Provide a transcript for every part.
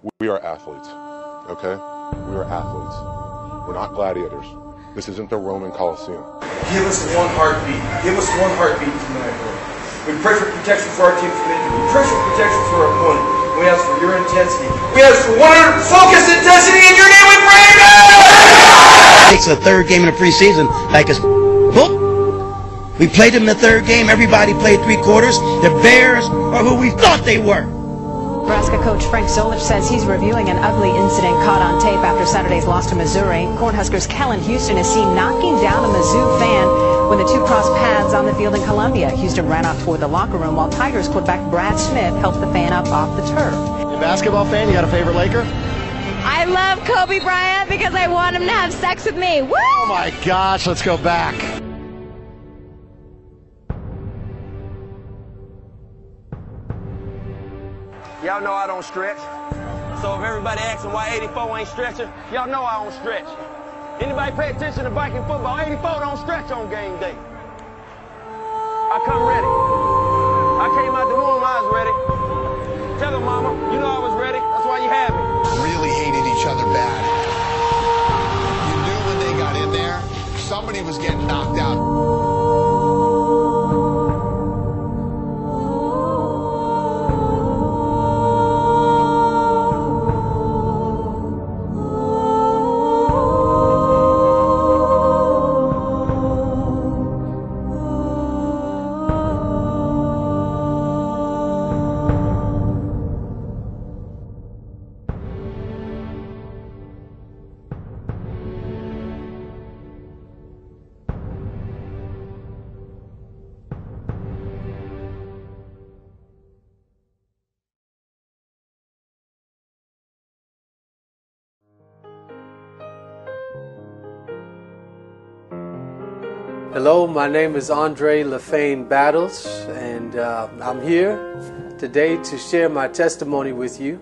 We are athletes, okay? We are athletes. We're not gladiators. This isn't the Roman Colosseum. Give us one heartbeat. Give us one heartbeat tonight, Lord. We pray for protection for our team from injury. We pray for protection for our opponent. We ask for your intensity. We ask for 100 focus intensity in your name. We pray now! It's the third game in the preseason like it's book. We played them in the third game. Everybody played 3 quarters. The Bears are who we thought they were. Nebraska coach Frank Zolich says he's reviewing an ugly incident caught on tape after Saturday's loss to Missouri. Cornhuskers Kellen Houston is seen knocking down a Mizzou fan when the two crossed paths on the field in Columbia. Houston ran off toward the locker room while Tigers quarterback Brad Smith helped the fan up off the turf. You a basketball fan? You got a favorite Laker? I love Kobe Bryant because I want him to have sex with me. Woo! Oh my gosh, let's go back. Y'all know I don't stretch. So if everybody asking why 84 ain't stretching, y'all know I don't stretch. Anybody pay attention to Viking football? 84 don't stretch on game day. I come ready. I came out the womb, I was ready. Tell them, mama, you know I was ready. That's why you have me. Really hated each other bad. You knew when they got in there, somebody was getting knocked out. Hello, my name is Andrae Battles, and I'm here today to share my testimony with you.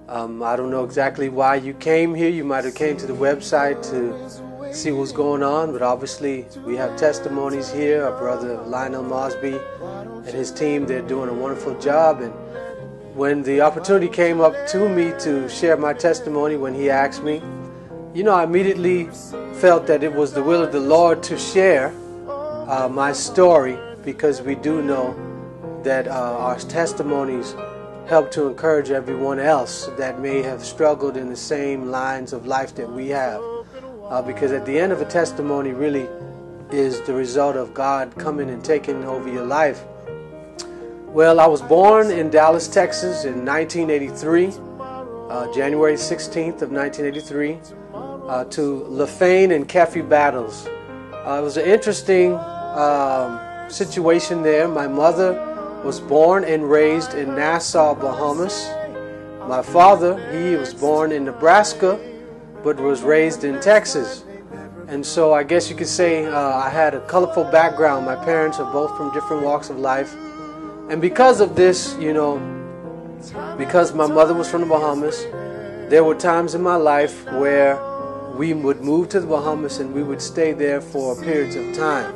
I don't know exactly why you came here. You might have came to the website to see what's going on, but obviously we have testimonies here. Our brother Lionel Mosby and his team, they're doing a wonderful job. And when the opportunity came up to me to share my testimony, when he asked me, I immediately felt that it was the will of the Lord to share my story, because we do know that our testimonies help to encourage everyone else that may have struggled in the same lines of life that we have. Because at the end of a testimony really is the result of God coming and taking over your life. Well, I was born in Dallas, Texas in 1983, January 16th of 1983, to LaFane and Keffy Battles. It was an interesting situation there. My mother was born and raised in Nassau, Bahamas. My father, he was born in Nebraska, but was raised in Texas. And so I guess you could say I had a colorful background. My parents are both from different walks of life. And because of this, because my mother was from the Bahamas, there were times in my life where we would move to the Bahamas and we would stay there for periods of time.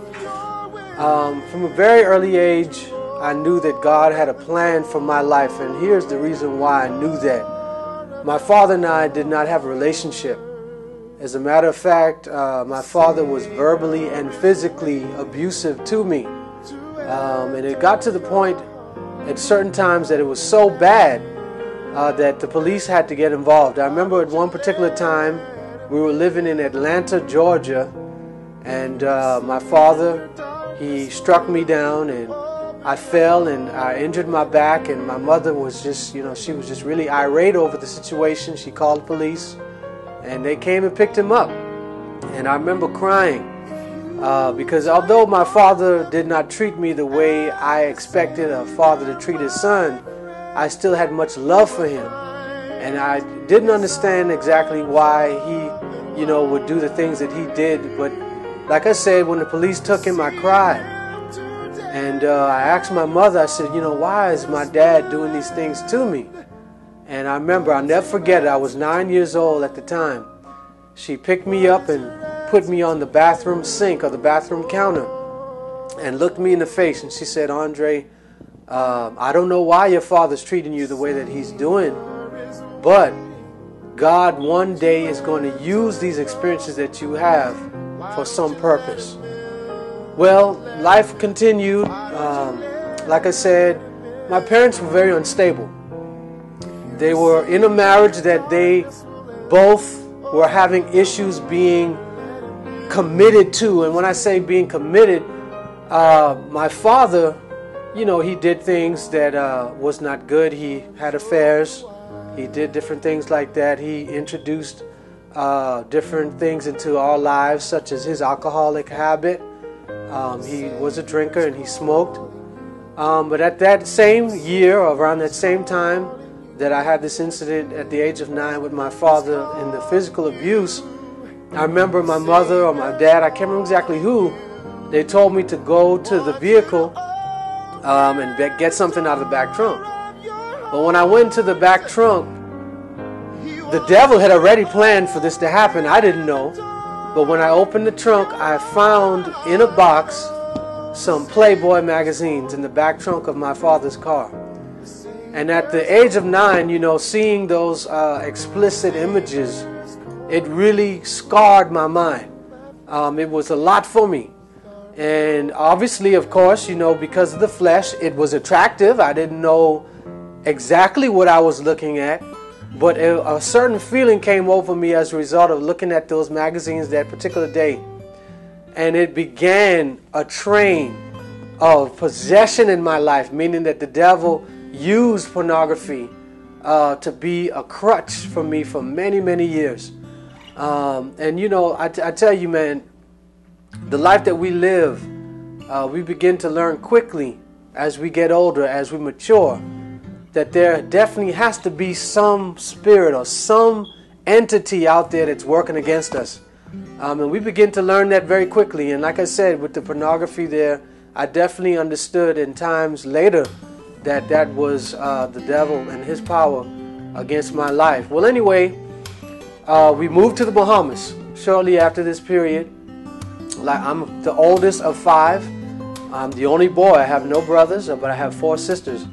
From a very early age, I knew that God had a plan for my life, and here's the reason why I knew that. My father and I did not have a relationship. As a matter of fact, my father was verbally and physically abusive to me. And it got to the point at certain times that it was so bad that the police had to get involved. I remember at one particular time, we were living in Atlanta, Georgia, and my father, he struck me down, and I fell and I injured my back, and my mother was just, she was just really irate over the situation. She called the police, and they came and picked him up. And I remember crying because although my father did not treat me the way I expected a father to treat his son, I still had much love for him. And I didn't understand exactly why he, would do the things that he did. But like I said, when the police took him, I cried. And I asked my mother, I said, why is my dad doing these things to me? And I remember, I'll never forget it, I was 9 years old at the time. She picked me up and put me on the bathroom sink or the bathroom counter and looked me in the face, and she said, Andre, I don't know why your father's treating you the way that he's doing, But God one day is going to use these experiences that you have for some purpose. Well, life continued. Like I said, my parents were very unstable. They were in a marriage that they both were having issues being committed to. And when I say being committed, my father, you know, he did things that was not good. He had affairs. He did different things like that. He introduced different things into our lives, such as his alcoholic habit. He was a drinker and he smoked. But at that same year, around that same time that I had this incident at the age of 9 with my father in the physical abuse, I remember my mother or my dad, I can't remember exactly who, they told me to go to the vehicle and get something out of the back trunk. But when I went to the back trunk, the devil had already planned for this to happen. I didn't know. But when I opened the trunk, I found in a box some Playboy magazines in the back trunk of my father's car. And at the age of 9, you know, seeing those explicit images, it really scarred my mind. It was a lot for me. And obviously, of course, you know, because of the flesh, it was attractive. I didn't know exactly what I was looking at. But a certain feeling came over me as a result of looking at those magazines that particular day. And it began a train of possession in my life, meaning that the devil used pornography to be a crutch for me for many, many years. And you know, I tell you, man, the life that we live, we begin to learn quickly as we get older, as we mature, that there definitely has to be some spirit or some entity out there that's working against us. And we begin to learn that very quickly. And like I said, with the pornography there, I definitely understood in times later that that was the devil and his power against my life. Well, anyway, we moved to the Bahamas shortly after this period. I'm the oldest of 5. I'm the only boy. I have no brothers, but I have 4 sisters.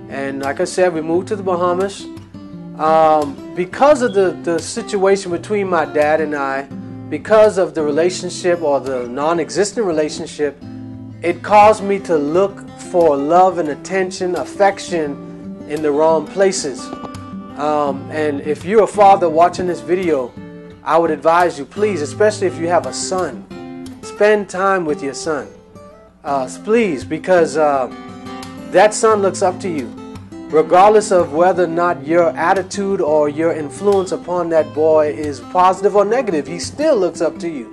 And like I said, we moved to the Bahamas. Because of the situation between my dad and I, because of the relationship or the non-existent relationship, it caused me to look for love and attention, affection in the wrong places. And if you're a father watching this video, I would advise you, please, especially if you have a son, spend time with your son. Please, because that son looks up to you. Regardless of whether or not your attitude or your influence upon that boy is positive or negative, he still looks up to you.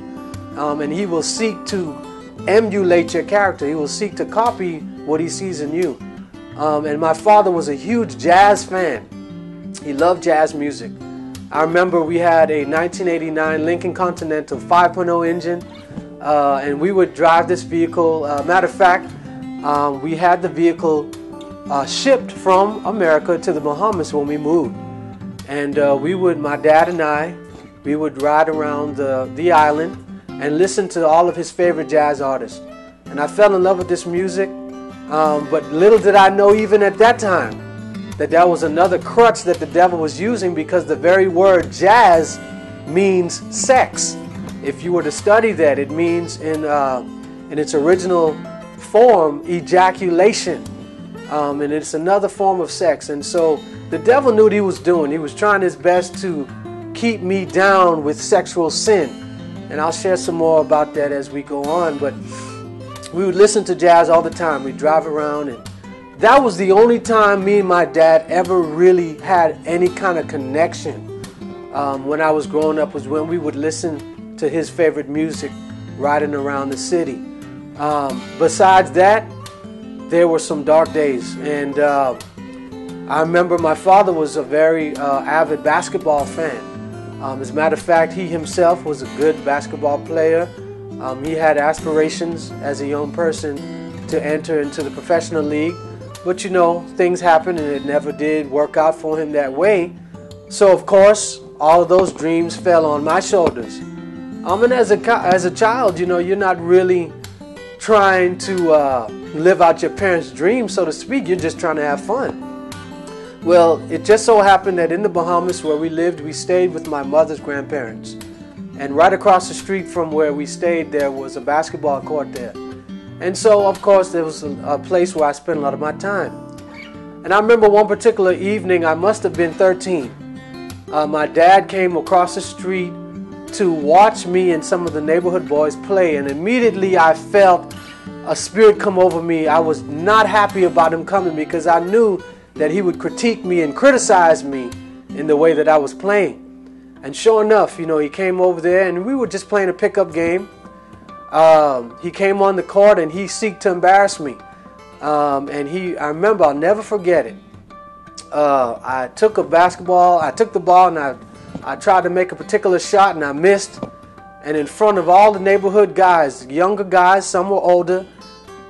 And he will seek to emulate your character. He will seek to copy what he sees in you. And my father was a huge jazz fan. He loved jazz music. I remember we had a 1989 Lincoln Continental 5.0 engine, and we would drive this vehicle. Matter of fact, we had the vehicle shipped from America to the Bahamas when we moved. And my dad and I, we would ride around the island and listen to all of his favorite jazz artists. And I fell in love with this music, but little did I know even at that time that was another crutch that the devil was using, because the very word jazz means sex. If you were to study that, it means in its original form, ejaculation. And it's another form of sex. And so the devil knew what he was doing. He was trying his best to keep me down with sexual sin. And I'll share some more about that as we go on. But we would listen to jazz all the time. We'd drive around, and that was the only time me and my dad ever really had any kind of connection. When I was growing up was when we would listen to his favorite music riding around the city. Besides that, there were some dark days. And I remember my father was a very avid basketball fan. As a matter of fact, he himself was a good basketball player. He had aspirations as a young person to enter into the professional league. But you know, things happen, and it never did work out for him that way. So of course, all of those dreams fell on my shoulders. And as a child, you know, you're not really trying to live out your parents' dreams, so to speak. You're just trying to have fun. Well, it just so happened that in the Bahamas where we lived, we stayed with my mother's grandparents. And right across the street from where we stayed, there was a basketball court there. And so, of course, there was a place where I spent a lot of my time. And I remember one particular evening, I must have been 13. My dad came across the street to watch me and some of the neighborhood boys play. And immediately I felt a spirit come over me. I was not happy about him coming because I knew that he would critique me and criticize me in the way that I was playing. And sure enough, he came over there and we were just playing a pickup game. He came on the court and he seeked to embarrass me. I remember, I'll never forget it. I took the ball and I tried to make a particular shot and I missed. And in front of all the neighborhood guys, younger guys, some were older,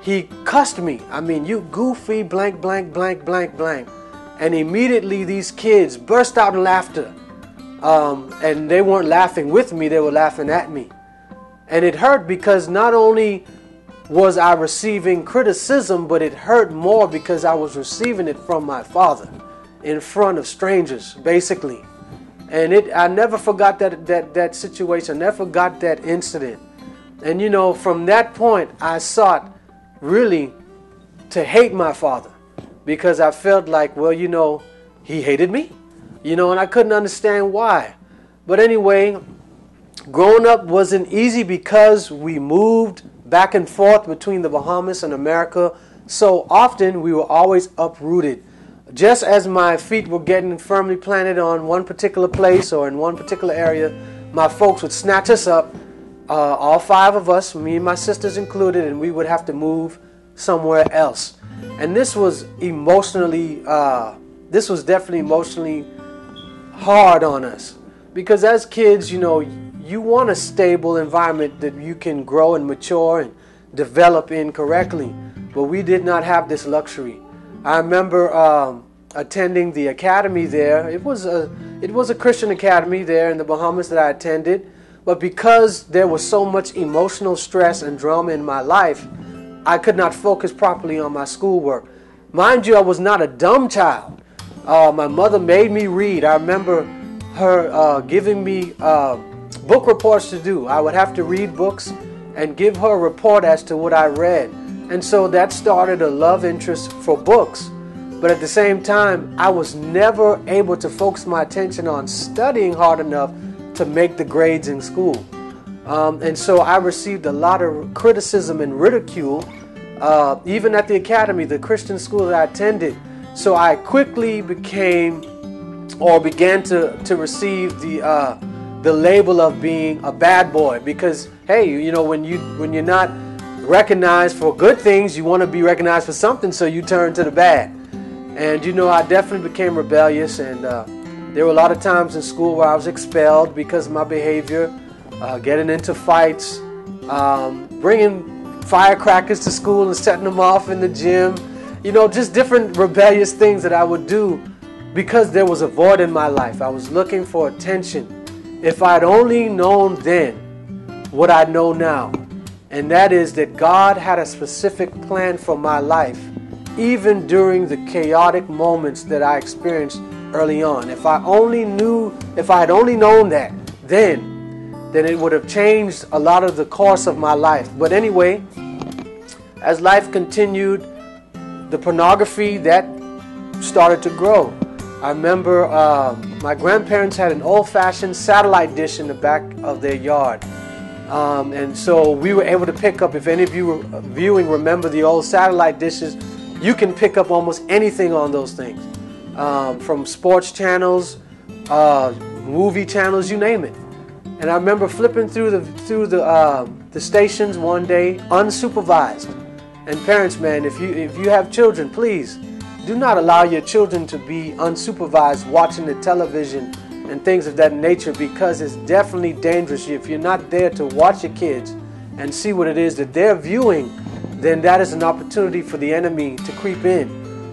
he cussed me. I mean, you goofy blank, blank, blank, blank, blank. And immediately these kids burst out in laughter. And they weren't laughing with me, they were laughing at me. And it hurt because not only was I receiving criticism, but it hurt more because I was receiving it from my father in front of strangers, basically. And I never forgot that situation, never forgot that incident. And from that point, I sought really to hate my father because I felt like, well, he hated me, and I couldn't understand why. But anyway, growing up wasn't easy because we moved back and forth between the Bahamas and America. So often we were always uprooted. Just as my feet were getting firmly planted on one particular place or in one particular area, my folks would snatch us up, all 5 of us, me and my sisters included, and we would have to move somewhere else. And this was definitely emotionally hard on us. Because as kids, you want a stable environment that you can grow and mature and develop in correctly. But we did not have this luxury. I remember attending the academy there. It was a Christian academy there in the Bahamas that I attended. But because there was so much emotional stress and drama in my life, I could not focus properly on my schoolwork. Mind you, I was not a dumb child. My mother made me read. I remember her giving me book reports to do. I would have to read books and give her a report as to what I read. And so that started a love interest for books. But at the same time, I was never able to focus my attention on studying hard enough to make the grades in school. And so I received a lot of criticism and ridicule, even at the academy, the Christian school that I attended. So I quickly began to receive the label of being a bad boy, because hey, when you're not recognized for good things, you want to be recognized for something, so you turn to the bad. And I definitely became rebellious, and there were a lot of times in school where I was expelled because of my behavior, getting into fights, bringing firecrackers to school and setting them off in the gym, just different rebellious things that I would do because there was a void in my life. I was looking for attention. If I'd only known then what I know now, and that is that God had a specific plan for my life, even during the chaotic moments that I experienced early on. If I had only known that then it would have changed a lot of the course of my life. But anyway, as life continued, the pornography that started to grow. I remember my grandparents had an old-fashioned satellite dish in the back of their yard. And so we were able to pick up, if any of you viewing remember the old satellite dishes, you can pick up almost anything on those things. From sports channels, movie channels, you name it. And I remember flipping through the stations one day unsupervised. And parents, man, if you have children, please do not allow your children to be unsupervised watching the television and things of that nature, because it's definitely dangerous. If you're not there to watch your kids and see what it is that they're viewing, then that is an opportunity for the enemy to creep in.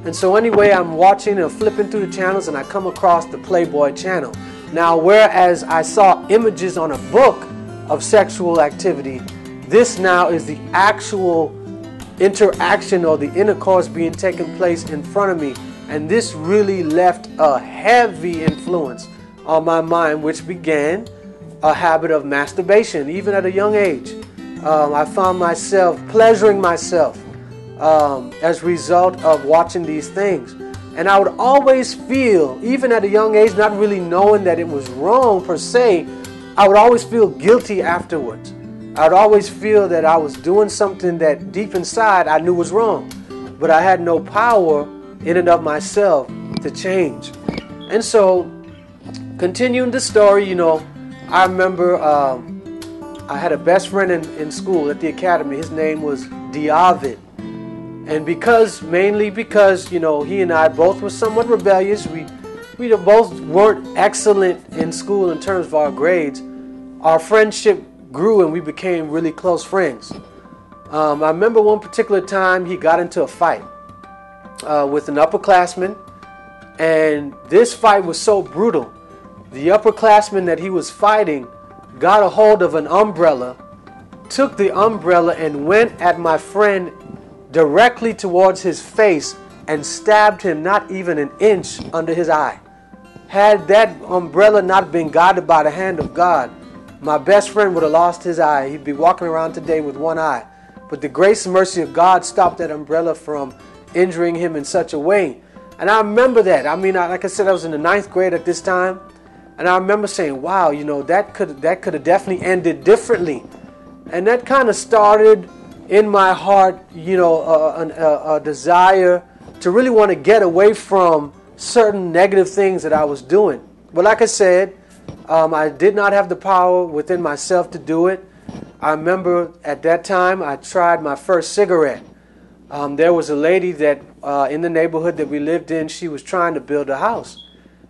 And so anyway, I'm watching and flipping through the channels, and I come across the Playboy channel. Now, whereas I saw images on a book of sexual activity, this now is the actual interaction or the intercourse being taken place in front of me And this really left a heavy influence on my mind, which began a habit of masturbation, even at a young age. I found myself pleasuring myself as a result of watching these things. And I would always feel, even at a young age, not really knowing that it was wrong per se, I would always feel guilty afterwards. I would always feel that I was doing something that deep inside I knew was wrong. But I had no power in and of myself to change. And so, continuing the story, I remember I had a best friend in school at the academy. His name was David. And mainly because, he and I both were somewhat rebellious. We both weren't excellent in school in terms of our grades. Our friendship grew and we became really close friends. I remember one particular time he got into a fight with an upperclassman. And this fight was so brutal. The upperclassman that he was fighting got a hold of an umbrella, took the umbrella and went at my friend directly towards his face and stabbed him not even an inch under his eye. Had that umbrella not been guided by the hand of God, my best friend would have lost his eye. He'd be walking around today with one eye. But the grace and mercy of God stopped that umbrella from injuring him in such a way. And I remember that. Like I said, I was in the 9th grade at this time. And I remember saying, wow, that could have definitely ended differently. And that kind of started in my heart, a desire to really want to get away from certain negative things that I was doing. But like I said, I did not have the power within myself to do it. I remember at that time I tried my first cigarette. There was a lady that in the neighborhood that we lived in, she was trying to build a house.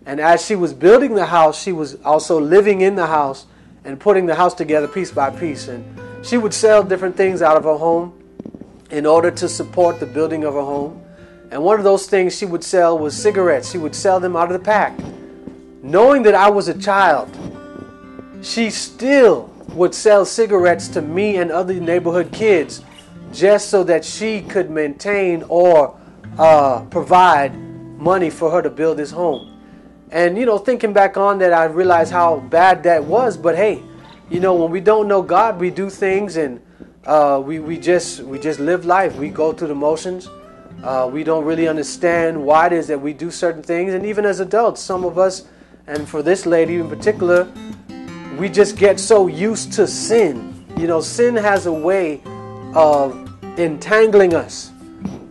And as she was building the house, she was also living in the house and putting the house together piece by piece. And she would sell different things out of her home in order to support the building of her home. And one of those things she would sell was cigarettes. She would sell them out of the pack. Knowing that I was a child, she still would sell cigarettes to me and other neighborhood kids just so that she could maintain or provide money for her to build this home. And, thinking back on that, I realized how bad that was. But hey, when we don't know God, we do things and we just live life. We go through the motions. We don't really understand why it is that we do certain things. And even as adults, some of us, and for this lady in particular, we just get so used to sin. Sin has a way of entangling us,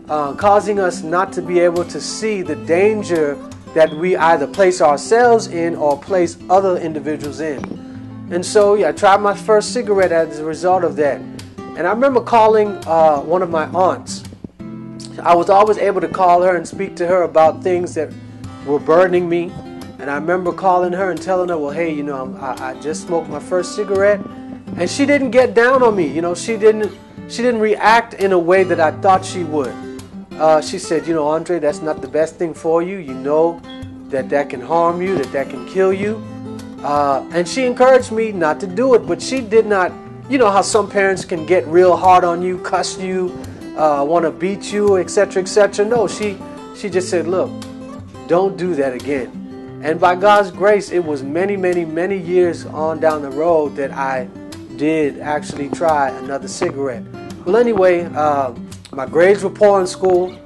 causing us not to be able to see the danger that we either place ourselves in or place other individuals in. And so, I tried my first cigarette as a result of that. And I remember calling one of my aunts. I was always able to call her and speak to her about things that were burdening me. And I remember calling her and telling her, well, hey, I just smoked my first cigarette. And she didn't get down on me. She didn't react in a way that I thought she would. She said, Andre, that's not the best thing for you. You know that can harm you, that can kill you. And she encouraged me not to do it, but she did not, how some parents can get real hard on you, cuss you, want to beat you, etc., etc. No, she just said, look, don't do that again. And by God's grace, it was many, many, many years on down the road that I did actually try another cigarette. Well, anyway, my grades were poor in school.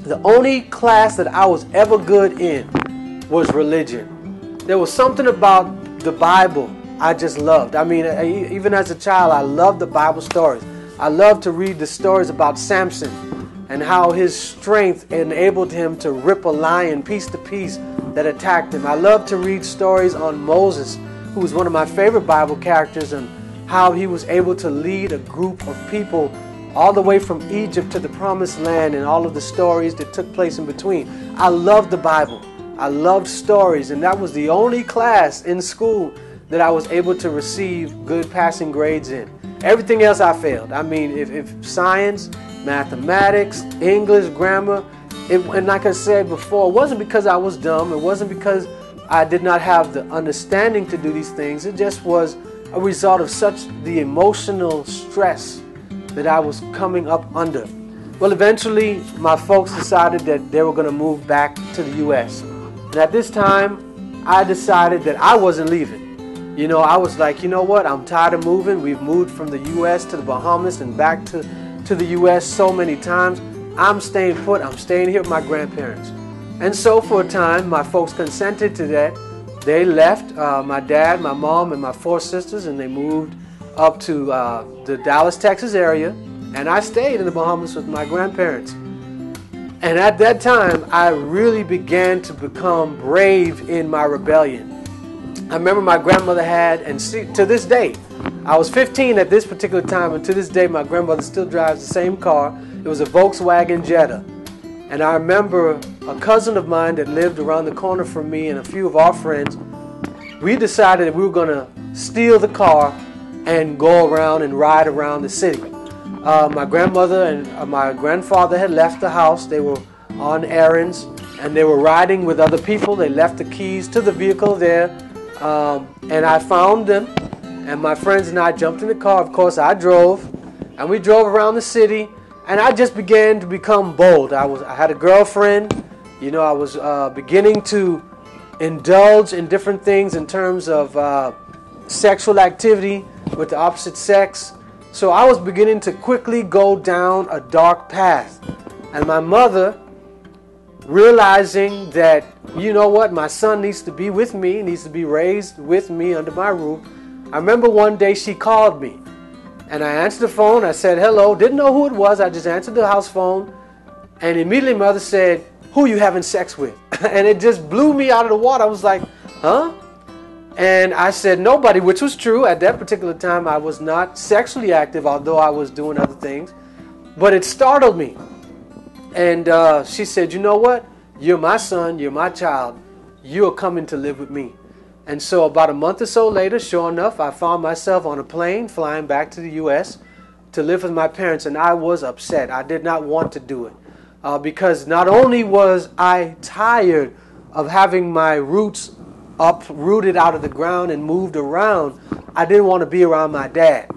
The only class that I was ever good in was religion. There was something about the Bible I just loved. Even as a child, I loved the Bible stories. I loved to read the stories about Samson and how his strength enabled him to rip a lion piece to piece that attacked him. I loved to read stories on Moses, who was one of my favorite Bible characters, and how he was able to lead a group of people all the way from Egypt to the Promised Land and all of the stories that took place in between. I loved the Bible. I loved stories, and that was the only class in school that I was able to receive good passing grades in. Everything else I failed. If science, mathematics, English, grammar, and like I said before, it wasn't because I was dumb. It wasn't because I did not have the understanding to do these things. It just was a result of such the emotional stress that I was coming up under. Well, eventually, my folks decided that they were going to move back to the U.S. And at this time, I decided that I wasn't leaving. You know, I was like, you know what? I'm tired of moving. We've moved from the U.S. to the Bahamas and back to the U.S. so many times. I'm staying put. I'm staying here with my grandparents. And so for a time, my folks consented to that. They left, my dad, my mom, and my 4 sisters, and they moved up to the Dallas, Texas area. And I stayed in the Bahamas with my grandparents. And at that time, I really began to become brave in my rebellion. I remember my grandmother had, and to this day, I was 15 at this particular time, and to this day, my grandmother still drives the same car. It was a Volkswagen Jetta. And I remember a cousin of mine that lived around the corner from me and a few of our friends, we decided that we were going to steal the car and go around and ride around the city. My grandmother and my grandfather had left the house. They were on errands and they were riding with other people. They left the keys to the vehicle there, and I found them, and my friends and I jumped in the car. Of course, I drove, and we drove around the city, and I just began to become bold. I had a girlfriend. You know, I was beginning to indulge in different things in terms of sexual activity with the opposite sex. So I was beginning to quickly go down a dark path. And my mother, realizing that, you know what, my son needs to be with me, needs to be raised with me under my roof. I remember one day she called me. And I answered the phone. I said, hello. Didn't know who it was. I just answered the house phone. And immediately mother said, who are you having sex with? And it just blew me out of the water. I was like, huh? And I said nobody, which was true. At that particular time, I was not sexually active, although I was doing other things. But it startled me. And she said, you know what? You're my son. You're my child. You're coming to live with me. And so about a month or so later, sure enough, I found myself on a plane flying back to the U.S. to live with my parents. And I was upset. I did not want to do it. Because not only was I tired of having my roots uprooted out of the ground and moved around, I didn't want to be around my dad.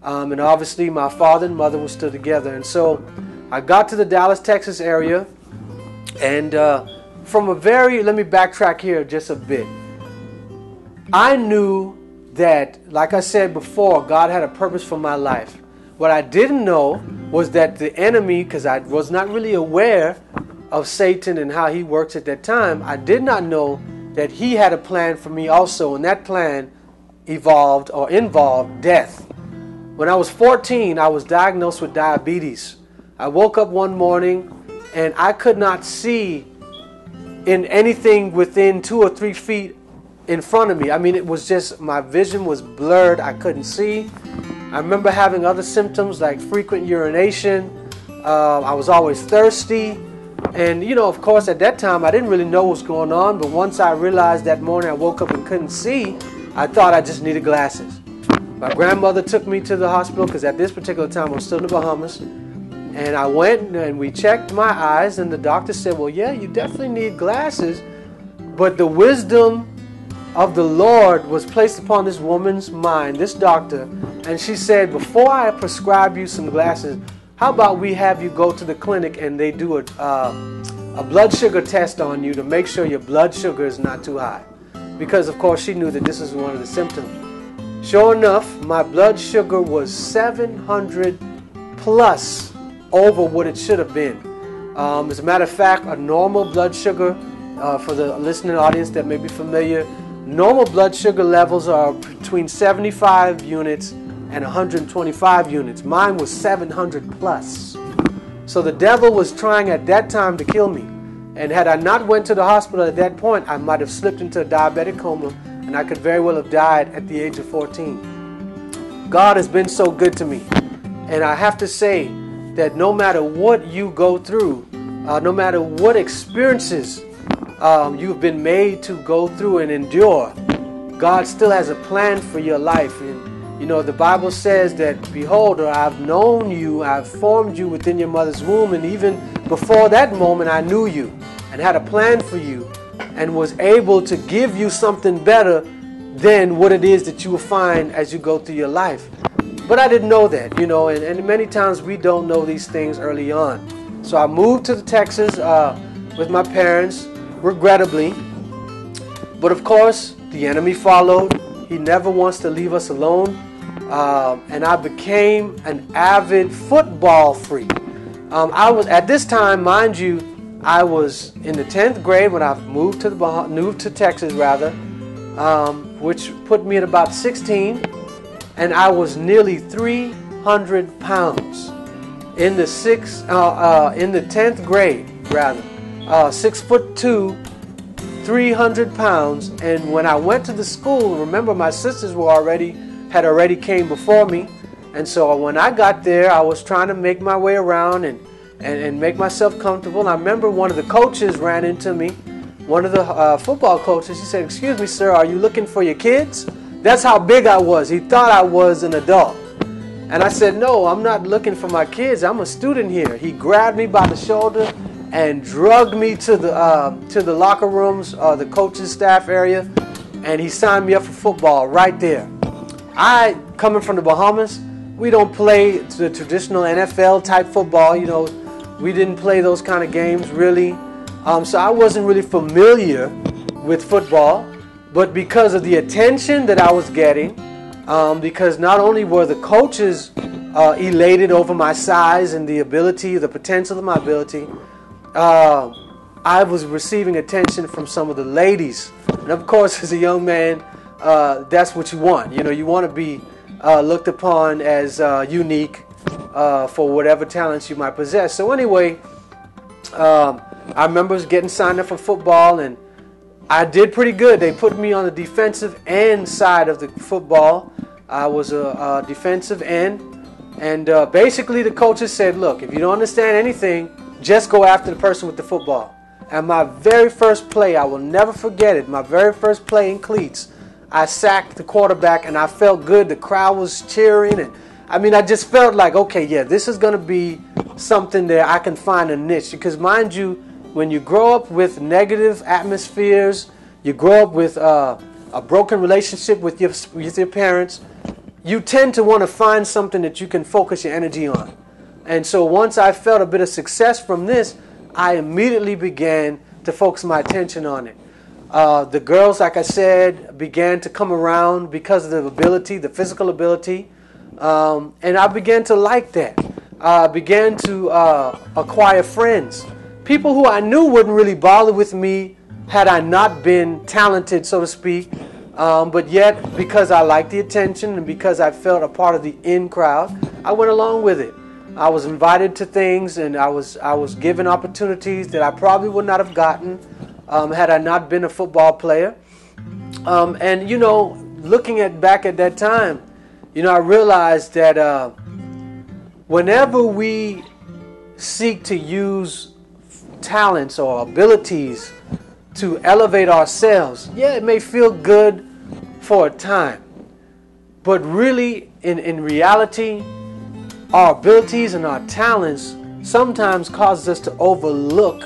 And obviously my father and mother were still together. And so I got to the Dallas, Texas area. And let me backtrack here just a bit. I knew that, like I said before, God had a purpose for my life. What I didn't know was that the enemy, because I was not really aware of Satan and how he works at that time, I did not know that he had a plan for me also, and that plan involved death. When I was 14, I was diagnosed with diabetes. I woke up one morning and I could not see in anything within 2 or 3 feet in front of me. I mean, it was just, my vision was blurred. I couldn't see. I remember having other symptoms like frequent urination. I was always thirsty. And, you know, of course, at that time, I didn't really know what was going on. But once I realized that morning I woke up and couldn't see, I thought I just needed glasses. My grandmother took me to the hospital because at this particular time I was still in the Bahamas. And I went and we checked my eyes, and the doctor said, well, yeah, you definitely need glasses. But the wisdom of the Lord was placed upon this woman's mind, this doctor. And she said, before I prescribe you some glasses, how about we have you go to the clinic and they do a blood sugar test on you to make sure your blood sugar is not too high. Because, of course, she knew that this was one of the symptoms. Sure enough, my blood sugar was 700 plus over what it should have been. As a matter of fact, a normal blood sugar, for the listening audience that may be familiar, normal blood sugar levels are between 75 units and 125 units. Mine was 700 plus. So the devil was trying at that time to kill me. And had I not went to the hospital at that point, I might have slipped into a diabetic coma, and I could very well have died at the age of 14. God has been so good to me. And I have to say that no matter what you go through, no matter what experiences you've been made to go through and endure, God still has a plan for your life. And you know, the Bible says that, behold, I've known you, I've formed you within your mother's womb, and even before that moment I knew you and had a plan for you and was able to give you something better than what it is that you will find as you go through your life. But I didn't know that, you know, and many times we don't know these things early on. So I moved to Texas with my parents, regrettably. But of course, the enemy followed. He never wants to leave us alone. And I became an avid football freak. I was, at this time, mind you, I was in the 10th grade when I moved to Texas, which put me at about 16. And I was nearly 300 pounds in the 10th grade, 6'2", 300 pounds. And when I went to the school, remember my sisters had already came before me, and so when I got there, I was trying to make my way around and make myself comfortable. And I remember one of the coaches ran into me, one of the football coaches. He said, "Excuse me, sir, are you looking for your kids?" That's how big I was. He thought I was an adult. And I said, "No, I'm not looking for my kids. I'm a student here." He grabbed me by the shoulder and drugged me to the locker rooms, the coaching staff area, and he signed me up for football right there. Coming from the Bahamas, we don't play the traditional NFL type football. You know, we didn't play those kind of games really. So I wasn't really familiar with football. But because of the attention that I was getting, because not only were the coaches elated over my size and the potential of my ability, I was receiving attention from some of the ladies. And of course, as a young man, that's what you want. You know, you want to be looked upon as unique for whatever talents you might possess. So anyway, I remember getting signed up for football, and I did pretty good. They put me on the defensive end side of the football. I was a defensive end, and basically the coaches said, "Look, if you don't understand anything, just go after the person with the football." And my very first play, I will never forget it, my very first play in cleats, I sacked the quarterback, and I felt good. The crowd was cheering, and I just felt like, okay, yeah, this is going to be something that I can find a niche. Because mind you, when you grow up with negative atmospheres, you grow up with a broken relationship with your parents, you tend to want to find something that you can focus your energy on. And so once I felt a bit of success from this, I immediately began to focus my attention on it. The girls, like I said, began to come around because of the ability, the physical ability, and I began to like that. I began to acquire friends. People who I knew wouldn't really bother with me had I not been talented, so to speak, but yet because I liked the attention and because I felt a part of the in crowd, I went along with it. I was invited to things, and I was given opportunities that I probably would not have gotten had I not been a football player. And you know, looking back at that time, you know, I realized that whenever we seek to use talents or abilities to elevate ourselves, yeah, it may feel good for a time, but really in reality, our abilities and our talents sometimes causes us to overlook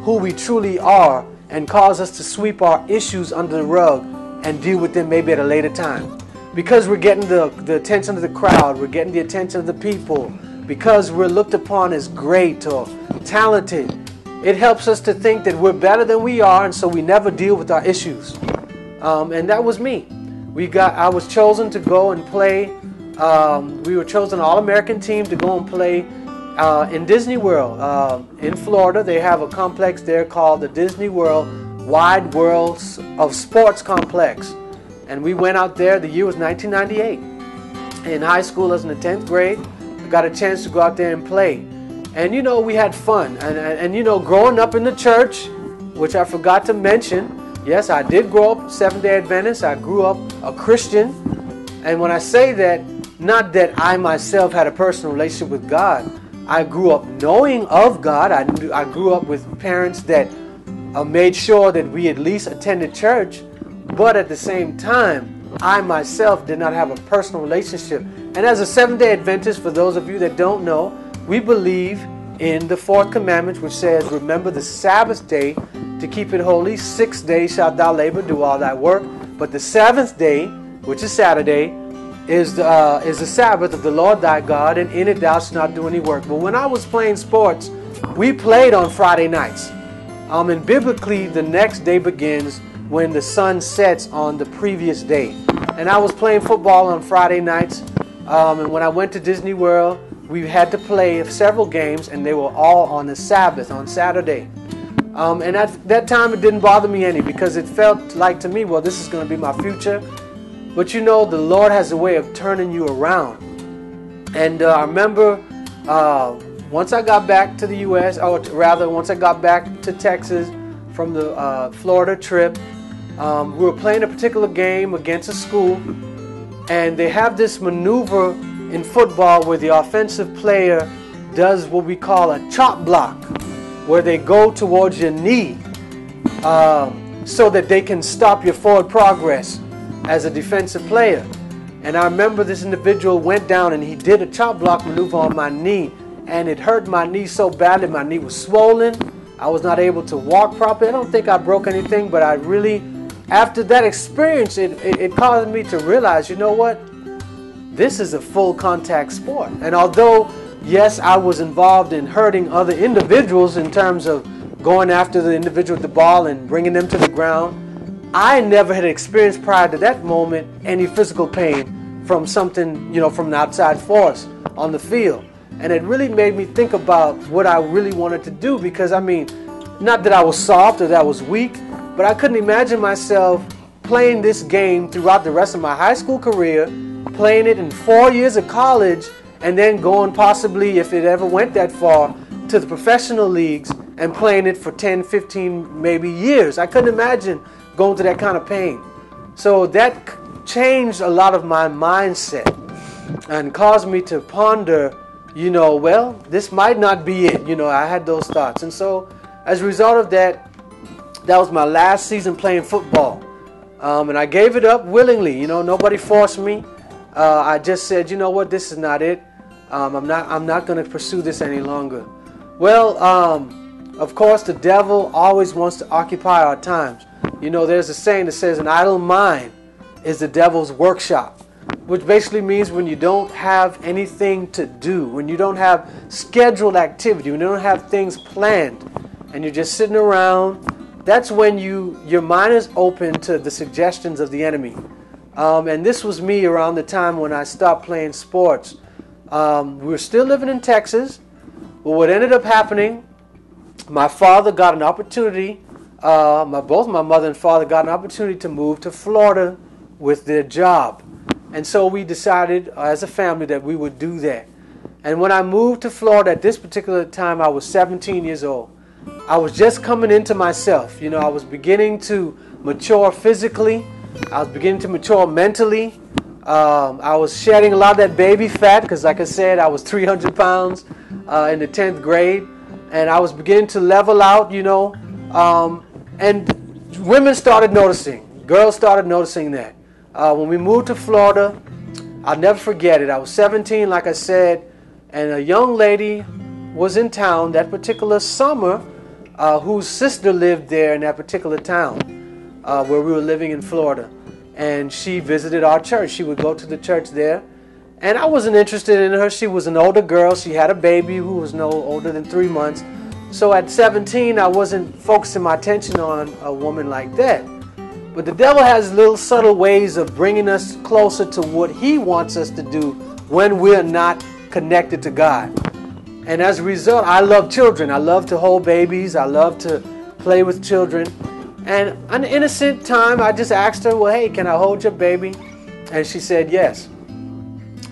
who we truly are and cause us to sweep our issues under the rug and deal with them maybe at a later time. Because we're getting the attention of the crowd, we're getting the attention of the people, because we're looked upon as great or talented, it helps us to think that we're better than we are, and so we never deal with our issues. And that was me. I was chosen to go and play. We were chosen All-American team to go and play in Disney World in Florida. They have a complex there called the Disney World Wide Worlds of Sports Complex. And we went out there. The year was 1998. In high school, I was in the 10th grade. I got a chance to go out there and play. And, you know, we had fun. And you know, growing up in the church, which I forgot to mention, yes, I did grow up Seventh-day Adventist. I grew up a Christian. And when I say that, not that I myself had a personal relationship with God. I grew up knowing of God. I grew up with parents that made sure that we at least attended church. But at the same time, I myself did not have a personal relationship. And as a Seventh-day Adventist, for those of you that don't know, we believe in the fourth commandment, which says, remember the Sabbath day to keep it holy. 6 days shalt thou labor, do all thy work. But the seventh day, which is Saturday, is the Sabbath of the Lord thy God, and in it thou shalt not do any work. But when I was playing sports, we played on Friday nights. And biblically, the next day begins when the sun sets on the previous day. And I was playing football on Friday nights. And when I went to Disney World, we had to play several games, and they were all on the Sabbath, on Saturday. And at that time, it didn't bother me any, because it felt like to me, well, this is going to be my future. But you know, the Lord has a way of turning you around. And I remember once I got back to the U.S., or rather, once I got back to Texas from the Florida trip, we were playing a particular game against a school. And they have this maneuver in football where the offensive player does what we call a chop block, where they go towards your knee so that they can stop your forward progress as a defensive player. And I remember this individual went down and he did a chop block maneuver on my knee, and it hurt my knee so badly. My knee was swollen. I was not able to walk properly. I don't think I broke anything, but I really, after that experience, it caused me to realize, you know what? This is a full contact sport. And although, yes, I was involved in hurting other individuals in terms of going after the individual with the ball and bringing them to the ground, I never had experienced prior to that moment any physical pain from something, from an outside force on the field. And it really made me think about what I really wanted to do, because, not that I was soft or that I was weak, but I couldn't imagine myself playing this game throughout the rest of my high school career, playing it in 4 years of college, and then going possibly, if it ever went that far, to the professional leagues and playing it for 10, 15, maybe years. I couldn't imagine going through that kind of pain. So that changed a lot of my mindset and caused me to ponder, well, this might not be it. I had those thoughts. And so as a result of that, that was my last season playing football. And I gave it up willingly. Nobody forced me. I just said, you know what, this is not it. I'm not going to pursue this any longer. Well, of course, the devil always wants to occupy our times. There's a saying that says an idle mind is the devil's workshop, which basically means when you don't have anything to do, when you don't have scheduled activity, when you don't have things planned, and you're just sitting around, that's when your mind is open to the suggestions of the enemy. And this was me around the time when I stopped playing sports. We were still living in Texas, but what ended up happening, my father got an opportunity, both my mother and father got an opportunity to move to Florida with their job. And so we decided as a family that we would do that. And when I moved to Florida at this particular time, I was 17 years old. I was just coming into myself. I was beginning to mature physically. I was beginning to mature mentally. I was shedding a lot of that baby fat because, like I said, I was 300 pounds in the 10th grade. And I was beginning to level out, and women started noticing. Girls started noticing that. When we moved to Florida, I'll never forget it. I was 17, like I said, and a young lady was in town that particular summer whose sister lived there in that particular town where we were living in Florida. And she visited our church. She would go to the church there. And I wasn't interested in her. She was an older girl. She had a baby who was no older than 3 months. So at 17, I wasn't focusing my attention on a woman like that. But the devil has little subtle ways of bringing us closer to what he wants us to do when we're not connected to God. And as a result, I love children. I love to hold babies. I love to play with children. And an innocent time, I just asked her, well, hey, can I hold your baby? And she said yes.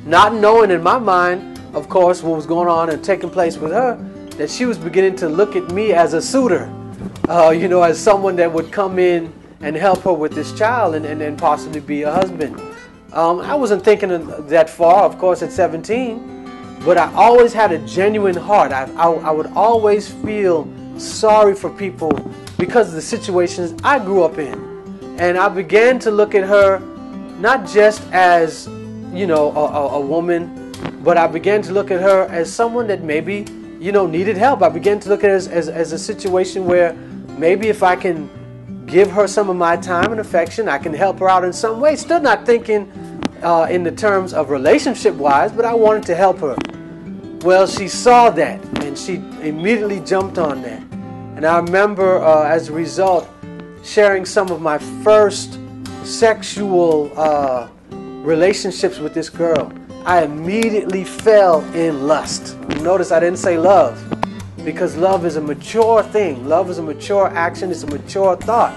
Not knowing in my mind, of course, what was going on and taking place with her, that she was beginning to look at me as a suitor, as someone that would come in and help her with this child and possibly be a husband. I wasn't thinking that far, of course, at 17, but I always had a genuine heart. I would always feel sorry for people because of the situations I grew up in. And I began to look at her not just as, a woman, but I began to look at her as someone that maybe, needed help. I began to look at it as a situation where maybe if I can give her some of my time and affection, I can help her out in some way. Still not thinking in the terms of relationship-wise, but I wanted to help her. Well, she saw that, and she immediately jumped on that. And I remember, as a result, sharing some of my first sexual relationships with this girl. I immediately fell in lust. Notice I didn't say love, because love is a mature thing. Love is a mature action. It's a mature thought.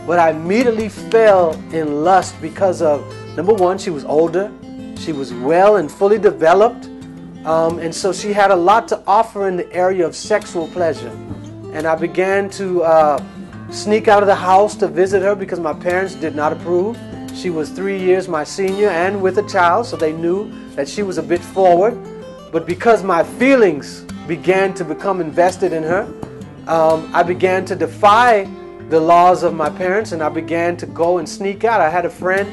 But I immediately fell in lust because of, number one, she was older. She was well and fully developed. And so she had a lot to offer in the area of sexual pleasure. And I began to sneak out of the house to visit her because my parents did not approve. She was 3 years my senior and with a child, so they knew that she was a bit forward. But because my feelings began to become invested in her, I began to defy the laws of my parents, and I began to go and sneak out. I had a friend.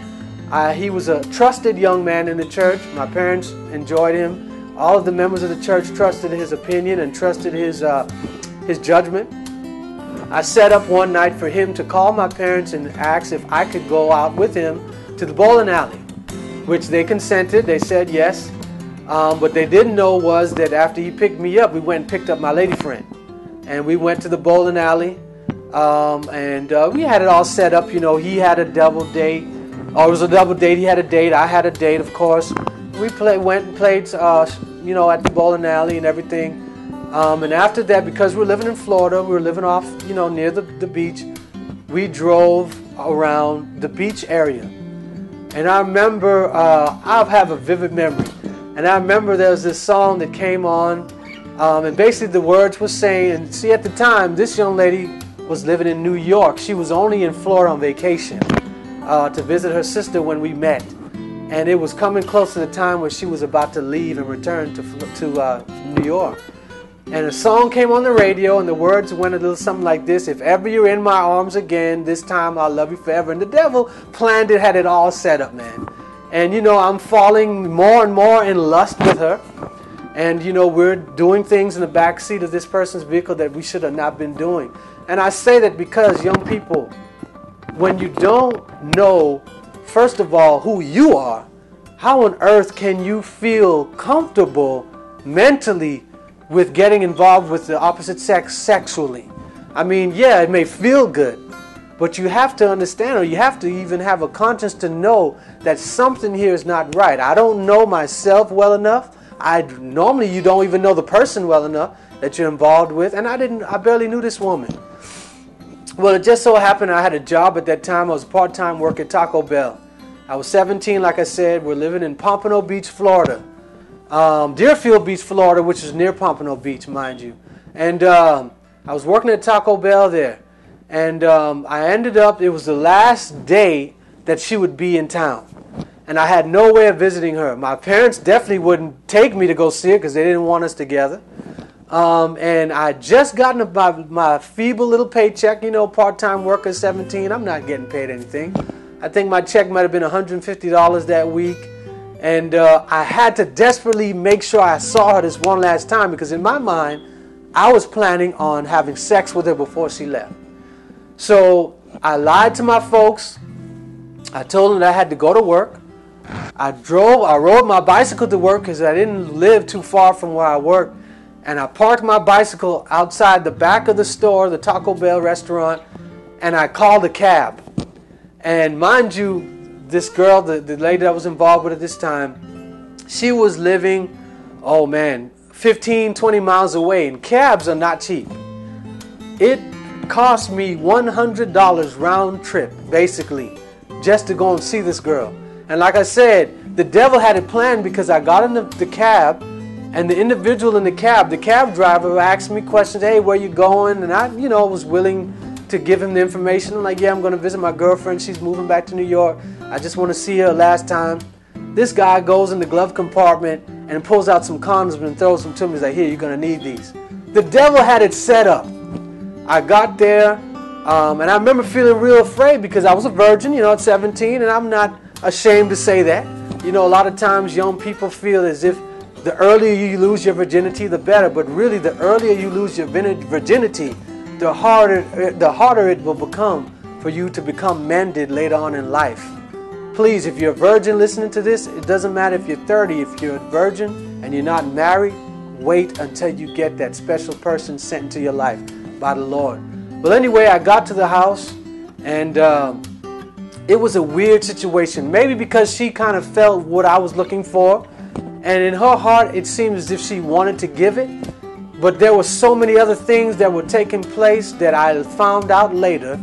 He was a trusted young man in the church. My parents enjoyed him. All of the members of the church trusted his opinion and trusted his judgment. I set up one night for him to call my parents and ask if I could go out with him to the bowling alley, which they consented. They said yes. What they didn't know was that after he picked me up, we went and picked up my lady friend. And we went to the bowling alley. We had it all set up. You know, he had a double date. Oh, it was a double date. He had a date. I had a date, of course. We went and played, at the bowling alley and everything. And after that, because we're living in Florida, we were living off, near the beach, we drove around the beach area. And I remember, I have a vivid memory. And I remember there was this song that came on, and basically the words were saying, and see, at the time, this young lady was living in New York. She was only in Florida on vacation to visit her sister when we met. And it was coming close to the time where she was about to leave and return to New York. And a song came on the radio, and the words went a little something like this: if ever you're in my arms again, this time I'll love you forever. And the devil planned it, had it all set up, man. And, I'm falling more and more in lust with her. And, we're doing things in the back seat of this person's vehicle that we should have not been doing. And I say that because, young people, when you don't know, first of all, who you are, how on earth can you feel comfortable mentally with getting involved with the opposite sex sexually? I mean, yeah, it may feel good, but you have to understand, or you have to even have a conscience to know that something here is not right. I don't know myself well enough. Normally you don't even know the person well enough that you're involved with, and I barely knew this woman. Well, it just so happened I had a job at that time. I was part-time work at Taco Bell. I was 17, like I said. We're living in Pompano Beach, Florida. Deerfield Beach, Florida, which is near Pompano Beach, mind you. And I was working at Taco Bell there. And I ended up, it was the last day that she would be in town. And I had no way of visiting her. My parents definitely wouldn't take me to go see her because they didn't want us together. And I had just gotten my feeble little paycheck, part-time worker, 17. I'm not getting paid anything. I think my check might have been $150 that week. And I had to desperately make sure I saw her this one last time, because in my mind, I was planning on having sex with her before she left. So I lied to my folks. I told them that I had to go to work. I rode my bicycle to work because I didn't live too far from where I worked. And I parked my bicycle outside the back of the store, the Taco Bell restaurant, and I called a cab. And mind you, this girl, the lady that I was involved with at this time, she was living, 15, 20 miles away, and cabs are not cheap. It cost me $100 round trip, basically, just to go and see this girl. And like I said, the devil had it planned, because I got in the cab, and the individual in the cab driver asked me questions. Hey, where you going? And I, was willing to give him the information. I'm like, yeah, I'm going to visit my girlfriend. She's moving back to New York. I just want to see her last time. This guy goes in the glove compartment and pulls out some condoms and throws them to me. He's like, here, you're going to need these. The devil had it set up. I got there, and I remember feeling real afraid, because I was a virgin, at 17, and I'm not ashamed to say that. A lot of times young people feel as if the earlier you lose your virginity, the better. But really, the earlier you lose your virginity, the harder it will become for you to become mended later on in life. Please, if you're a virgin listening to this, it doesn't matter if you're 30. If you're a virgin and you're not married, wait until you get that special person sent into your life by the Lord. Well, anyway, I got to the house, and it was a weird situation. Maybe because she kind of felt what I was looking for, and in her heart, it seemed as if she wanted to give it. But there were so many other things that were taking place that I found out later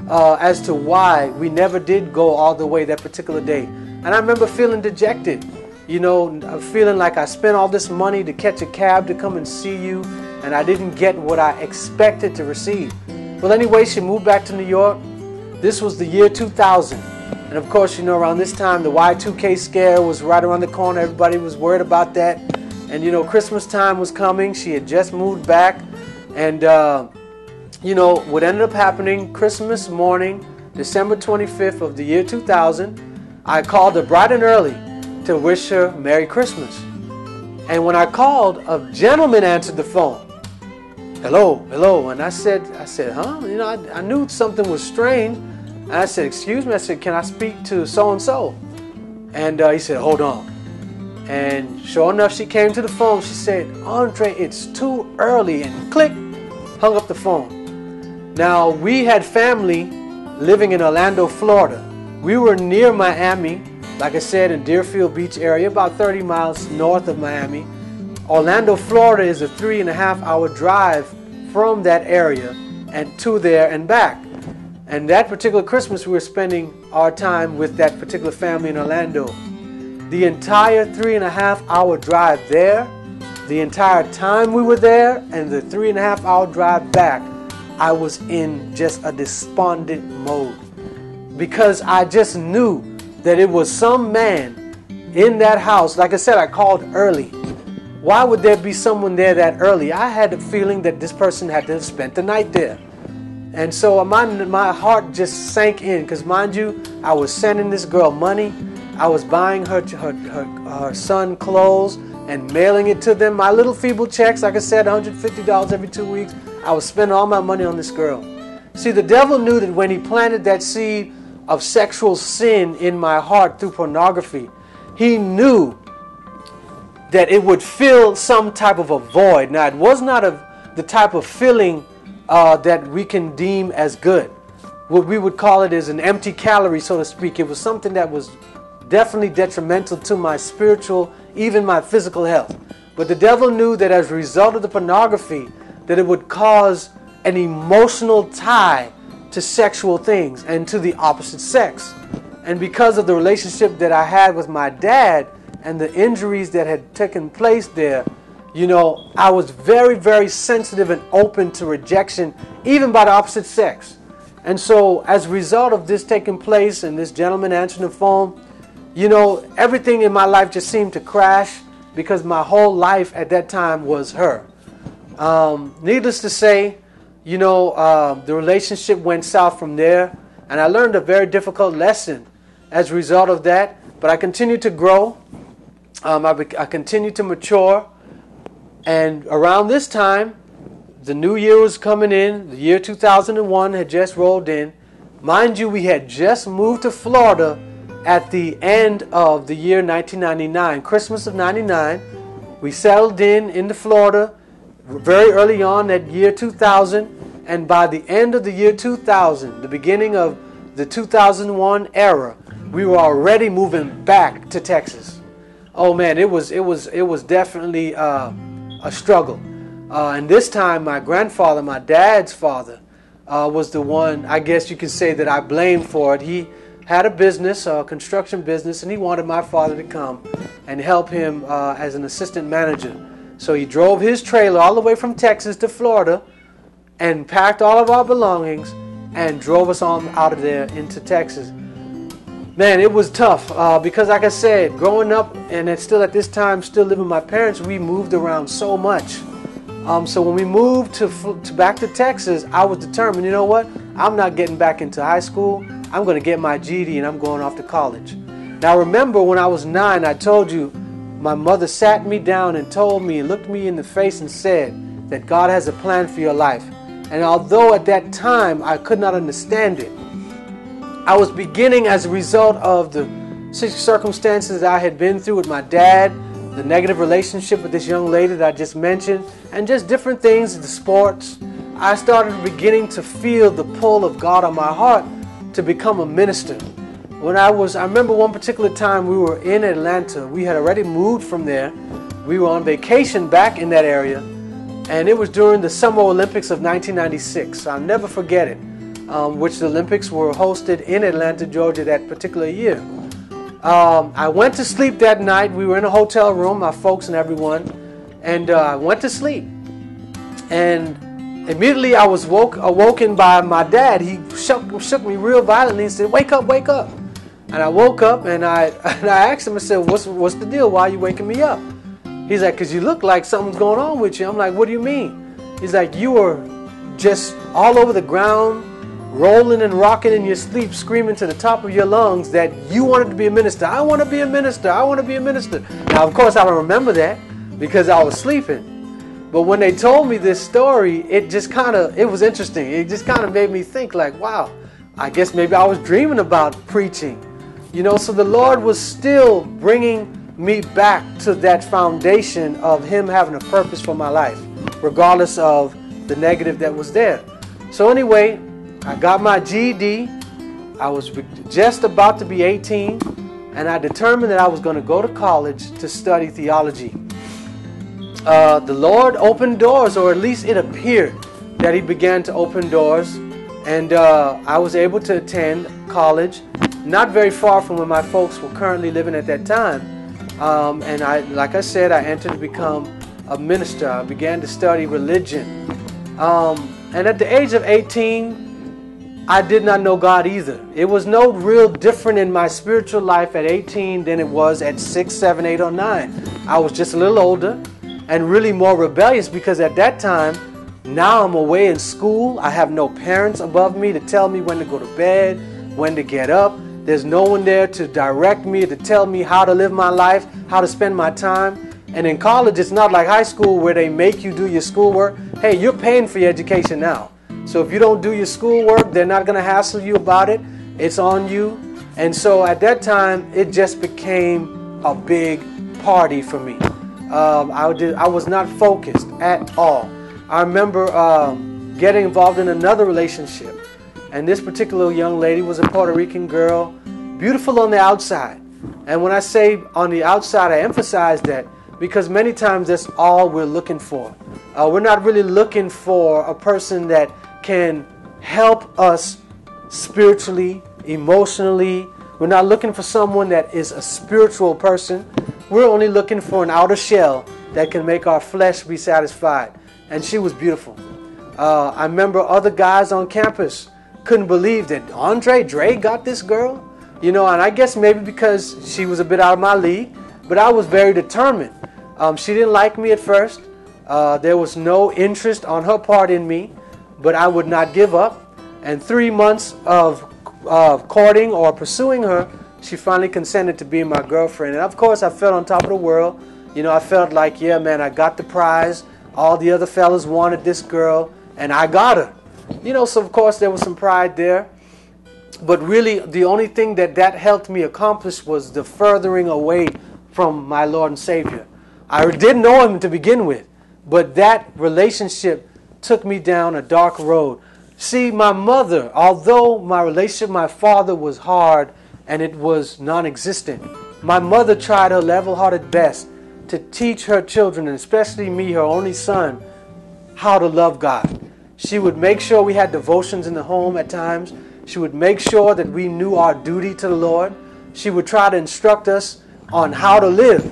as to why we never did go all the way that particular day. And I remember feeling dejected, you know, feeling like I spent all this money to catch a cab to come and see you, and I didn't get what I expected to receive. Well, anyway, she moved back to New York. This was the year 2000. And of course, you know, around this time, the Y2K scare was right around the corner. Everybody was worried about that. And, you know, Christmas time was coming. She had just moved back. And, you know, what ended up happening, Christmas morning, December 25th of the year 2000, I called her bright and early to wish her Merry Christmas. And when I called, a gentleman answered the phone. Hello, hello. And I said, huh? You know, I knew something was strange. And I said, excuse me. I said, can I speak to so-and-so? And he said, hold on. And sure enough, she came to the phone. She said, Andre, it's too early. And click, hung up the phone. Now, we had family living in Orlando, Florida. We were near Miami, like I said, in Deerfield Beach area, about 30 miles north of Miami. Orlando, Florida is a 3.5-hour drive from that area and to there and back. And that particular Christmas, we were spending our time with that particular family in Orlando. The entire 3.5-hour drive there, the entire time we were there, and the 3.5-hour drive back, I was in just a despondent mode. Because I just knew that it was some man in that house. Like I said, I called early. Why would there be someone there that early? I had the feeling that this person had to have spent the night there. And so my heart just sank in. Because mind you, I was sending this girl money. I was buying her son clothes and mailing it to them. My little feeble checks, like I said, $150 every 2 weeks. I was spending all my money on this girl. See, the devil knew that when he planted that seed of sexual sin in my heart through pornography, he knew that it would fill some type of a void. Now, it was not the type of filling that we can deem as good. What we would call it is an empty calorie, so to speak. It was something that was definitely detrimental to my spiritual, even my physical health. But the devil knew that as a result of the pornography, that it would cause an emotional tie to sexual things and to the opposite sex. And because of the relationship that I had with my dad and the injuries that had taken place there, you know, I was very, very sensitive and open to rejection, even by the opposite sex. And so as a result of this taking place and this gentleman answering the phone, you know, everything in my life just seemed to crash because my whole life at that time was her. Needless to say, you know, the relationship went south from there, and I learned a very difficult lesson as a result of that. But I continued to grow. I continued to mature. And around this time, the new year was coming in. The year 2001 had just rolled in. Mind you, we had just moved to Florida at the end of the year 1999, Christmas of 99. We settled in Florida very early on that year 2000, and by the end of the year 2000, the beginning of the 2001 era, we were already moving back to Texas. Oh man, it was definitely a struggle. And this time, my grandfather, my dad's father, was the one, I guess you could say, that I blamed for it. He had a business, a construction business, and he wanted my father to come and help him as an assistant manager. So he drove his trailer all the way from Texas to Florida and packed all of our belongings and drove us on out of there into Texas. Man, it was tough because, like I said, growing up and then still at this time still living with my parents, we moved around so much. So when we moved to back to Texas, I was determined, you know what? I'm not getting back into high school. I'm going to get my GED and I'm going off to college. Now remember when I was 9, I told you my mother sat me down and told me, looked me in the face and said that God has a plan for your life. And although at that time I could not understand it, I was beginning, as a result of the circumstances I had been through with my dad, the negative relationship with this young lady that I just mentioned, and just different things, the sports, I started beginning to feel the pull of God on my heart to become a minister. I remember one particular time we were in Atlanta. We had already moved from there. We were on vacation back in that area, and it was during the Summer Olympics of 1996. I'll never forget it, which the Olympics were hosted in Atlanta, Georgia that particular year. I went to sleep that night. We were in a hotel room, my folks and everyone, and I went to sleep. And immediately I was awoken by my dad. He shook me real violently and said, "Wake up, wake up." And I woke up and I asked him, I said, what's the deal? Why are you waking me up? He's like, "Because you look like something's going on with you." I'm like, "What do you mean?" He's like, "You were just all over the ground, rolling and rocking in your sleep, screaming to the top of your lungs that you wanted to be a minister. I want to be a minister. I want to be a minister." Now, of course, I don't remember that because I was sleeping. But when they told me this story, it was interesting. It just kind of made me think like, wow, I guess maybe I was dreaming about preaching. So the Lord was still bringing me back to that foundation of Him having a purpose for my life, regardless of the negative that was there. So anyway, I got my GED. I was just about to be 18, and I determined that I was going to go to college to study theology. The Lord opened doors, or at least it appeared that He began to open doors, and I was able to attend college, not very far from where my folks were currently living at that time. And like I said, I entered to become a minister. I began to study religion. And at the age of 18, I did not know God either. It was no real different in my spiritual life at 18 than it was at 6, 7, 8, or 9. I was just a little older and really more rebellious because at that time, now I'm away in school. I have no parents above me to tell me when to go to bed, when to get up. There's no one there to direct me, to tell me how to live my life, how to spend my time. And in college, it's not like high school where they make you do your schoolwork. Hey, you're paying for your education now. So if you don't do your schoolwork, they're not going to hassle you about it. It's on you. And so at that time, it just became a big party for me. I was not focused at all. I remember getting involved in another relationship. And this particular young lady was a Puerto Rican girl, beautiful on the outside. And when I say on the outside, I emphasize that because many times that's all we're looking for. We're not really looking for a person that can help us spiritually, emotionally. We're not looking for someone that is a spiritual person. We're only looking for an outer shell that can make our flesh be satisfied. And she was beautiful. I remember other guys on campus couldn't believe that Dre got this girl. And I guess maybe because she was a bit out of my league, but I was very determined. She didn't like me at first. There was no interest on her part in me, but I would not give up. And 3 months of courting or pursuing her, she finally consented to be my girlfriend. And of course, I felt on top of the world. I felt like, yeah, man, I got the prize. All the other fellas wanted this girl, and I got her. So of course there was some pride there. But really, the only thing that helped me accomplish was the furthering away from my Lord and Savior. I didn't know Him to begin with, but that relationship took me down a dark road. See, my mother, although my relationship with my father was hard and it was non-existent, my mother tried her level-hearted best to teach her children, and especially me, her only son, how to love God. She would make sure we had devotions in the home at times. She would make sure that we knew our duty to the Lord. She would try to instruct us on how to live.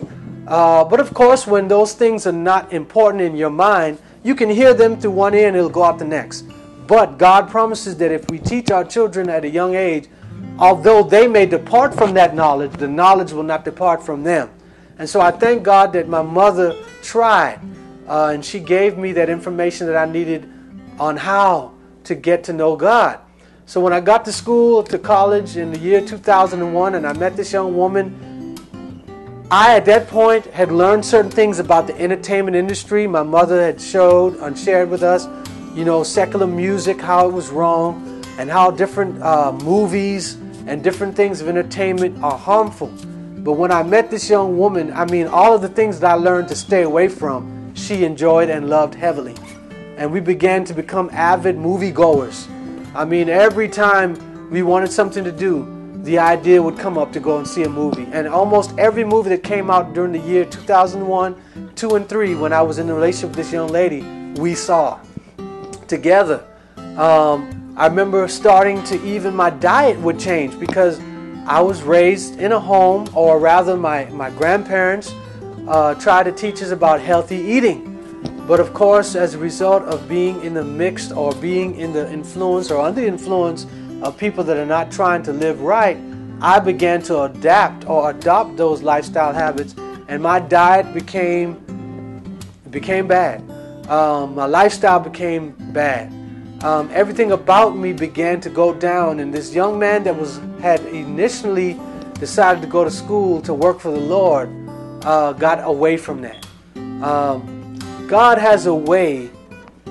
But of course, when those things are not important in your mind, you can hear them through one ear and it'll go out the next. But God promises that if we teach our children at a young age, although they may depart from that knowledge, the knowledge will not depart from them. And so I thank God that my mother tried, and she gave me that information that I needed on how to get to know God. So when I got to college in the year 2001, and I met this young woman, I at that point had learned certain things about the entertainment industry. My mother had showed and shared with us, secular music, how it was wrong, and how different movies and different things of entertainment are harmful. But when I met this young woman, I mean, all of the things that I learned to stay away from, she enjoyed and loved heavily. And we began to become avid moviegoers. I mean, every time we wanted something to do, the idea would come up to go and see a movie. And almost every movie that came out during the year 2001, 2, and 3, when I was in a relationship with this young lady, we saw together. I remember starting to, even my diet would change, because I was raised in a home, or rather my grandparents tried to teach us about healthy eating. But of course, as a result of being in the mixed, or being in the influence or under the influence of people that are not trying to live right, I began to adapt or adopt those lifestyle habits, and my diet became bad. My lifestyle became bad. Everything about me began to go down, and this young man that had initially decided to go to school to work for the Lord got away from that. God has a way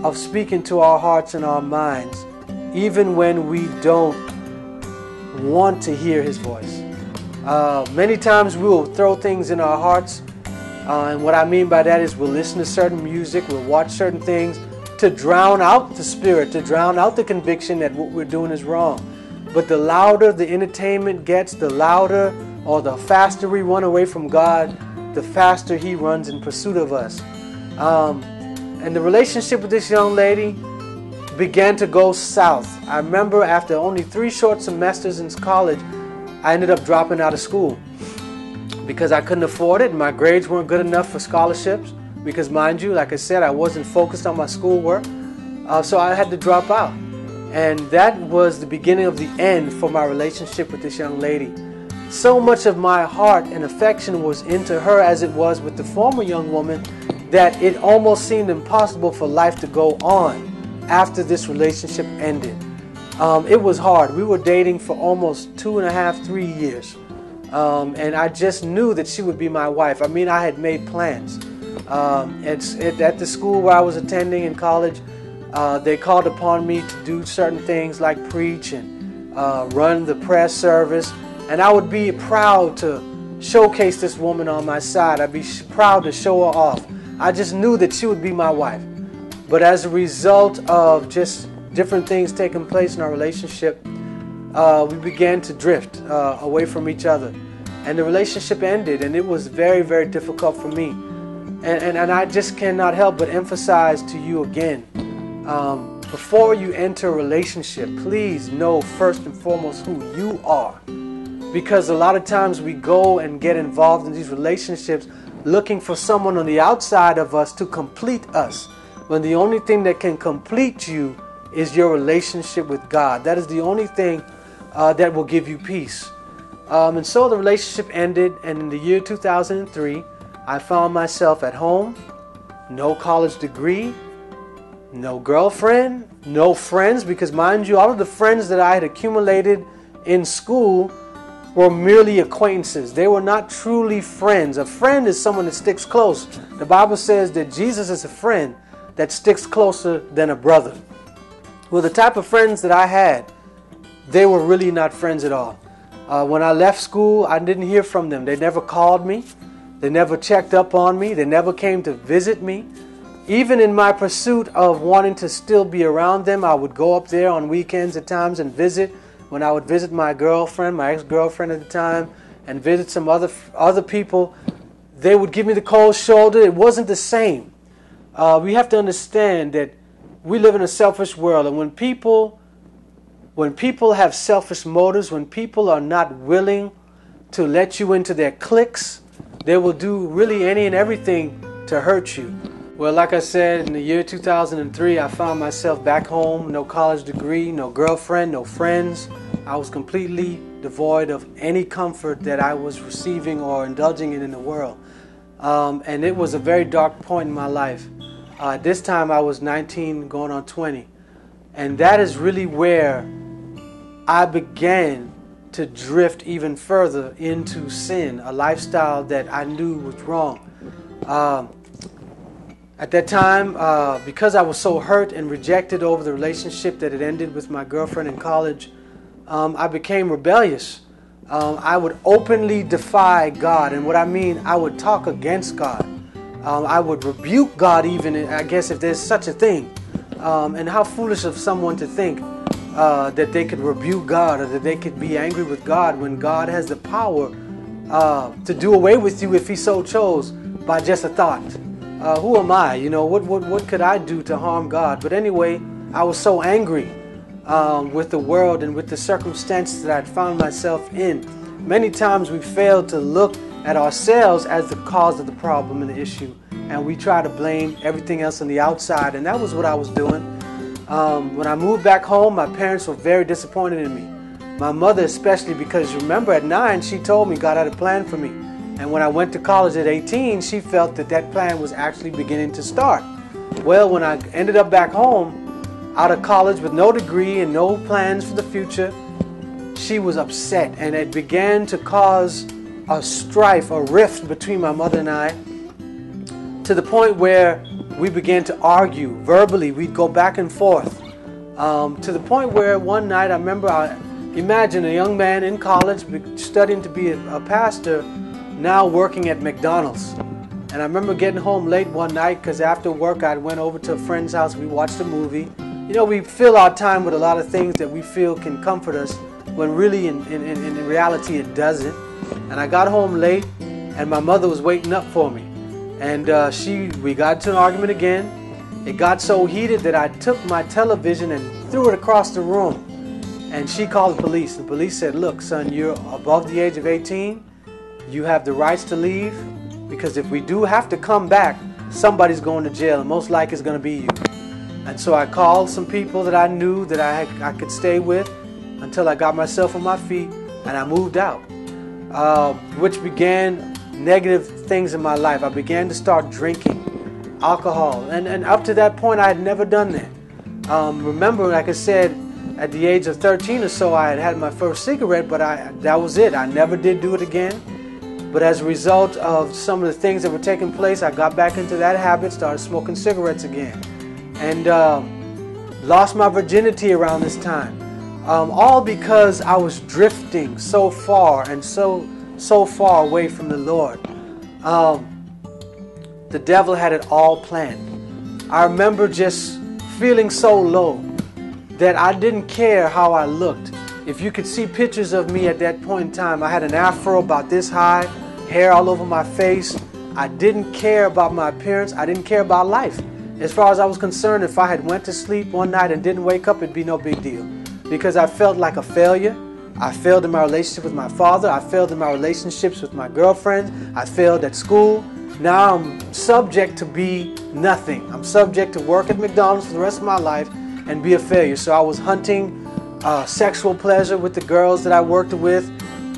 of speaking to our hearts and our minds, even when we don't want to hear His voice. Many times we will throw things in our hearts, and what I mean by that is we'll listen to certain music, we'll watch certain things to drown out the spirit, to drown out the conviction that what we're doing is wrong. But the louder the entertainment gets, the louder or the faster we run away from God, the faster He runs in pursuit of us. And the relationship with this young lady began to go south. I remember after only 3 short semesters in college, I ended up dropping out of school because I couldn't afford it, and my grades weren't good enough for scholarships. Because mind you, like I said, I wasn't focused on my schoolwork, so I had to drop out. And that was the beginning of the end for my relationship with this young lady. So much of my heart and affection was into her, as it was with the former young woman, that it almost seemed impossible for life to go on after this relationship ended. It was hard. We were dating for almost 2.5, 3 years. And I just knew that she would be my wife. I mean, I had made plans. At the school where I was attending in college, they called upon me to do certain things like preach and run the press service. And I would be proud to showcase this woman on my side. I'd be proud to show her off. I just knew that she would be my wife. But as a result of just different things taking place in our relationship, we began to drift away from each other. And the relationship ended, and it was very, very difficult for me. And I just cannot help but emphasize to you again, before you enter a relationship, please know first and foremost who you are. Because a lot of times we go and get involved in these relationships looking for someone on the outside of us to complete us, when the only thing that can complete you is your relationship with God. That is the only thing that will give you peace. And so the relationship ended, and in the year 2003, I found myself at home, no college degree, no girlfriend, no friends, because mind you, all of the friends that I had accumulated in school were merely acquaintances. They were not truly friends. A friend is someone that sticks close. The Bible says that Jesus is a friend that sticks closer than a brother. Well, the type of friends that I had, they were really not friends at all. When I left school, I didn't hear from them. They never called me. They never checked up on me. They never came to visit me. Even in my pursuit of wanting to still be around them, I would go up there on weekends at times and visit. When I would visit my girlfriend, my ex-girlfriend at the time, and visit some other people, they would give me the cold shoulder. It wasn't the same. We have to understand that we live in a selfish world, and when people have selfish motives, when people are not willing to let you into their cliques, they will do really any and everything to hurt you. Well, like I said, in the year 2003, I found myself back home, no college degree, no girlfriend, no friends. I was completely devoid of any comfort that I was receiving or indulging in the world. And it was a very dark point in my life. This time I was 19, going on 20. And that is really where I began to drift even further into sin, a lifestyle that I knew was wrong. At that time, because I was so hurt and rejected over the relationship that had ended with my girlfriend in college, I became rebellious. I would openly defy God. And what I mean, I would talk against God. I would rebuke God even, I guess, if there's such a thing. And how foolish of someone to think that they could rebuke God or that they could be angry with God when God has the power to do away with you if He so chose by just a thought. Who am I? You know, what could I do to harm God? But anyway, I was so angry with the world and with the circumstances that I'd found myself in. Many times we fail to look at ourselves as the cause of the problem and the issue, and we try to blame everything else on the outside, and that was what I was doing. When I moved back home, my parents were very disappointed in me. My mother especially, because you remember at 9 she told me God had a plan for me, and when I went to college at 18 she felt that that plan was actually beginning to start. Well, when I ended up back home out of college with no degree and no plans for the future, she was upset, and it began to cause a strife, a rift between my mother and I, to the point where we began to argue verbally. We'd go back and forth to the point where one night I remember, imagine a young man in college studying to be a pastor, now working at McDonald's. And I remember getting home late one night because after work I went over to a friend's house. We watched a movie. You know, we fill our time with a lot of things that we feel can comfort us when really in reality it doesn't. And I got home late and my mother was waiting up for me. And we got into an argument again. It got so heated that I took my television and threw it across the room. And she called the police. The police said, "Look, son, you're above the age of 18. You have the rights to leave, because if we do have to come back, somebody's going to jail, and most likely it's going to be you." And so I called some people that I knew that I could stay with until I got myself on my feet, and I moved out, which began negative things in my life. I began to start drinking alcohol, and up to that point I had never done that. Remember, like I said, at the age of 13 or so I had my first cigarette, but that was it. I never did do it again. But as a result of some of the things that were taking place, I got back into that habit, started smoking cigarettes again, and lost my virginity around this time. All because I was drifting so far and so far away from the Lord. The devil had it all planned. I remember just feeling so low that I didn't care how I looked. If you could see pictures of me at that point in time, I had an afro about this high, hair all over my face. I didn't care about my appearance. I didn't care about life. As far as I was concerned, if I had went to sleep one night and didn't wake up, it'd be no big deal. Because I felt like a failure. I failed in my relationship with my father. I failed in my relationships with my girlfriends. I failed at school. Now I'm subject to be nothing. I'm subject to work at McDonald's for the rest of my life and be a failure. So I was hunting sexual pleasure with the girls that I worked with.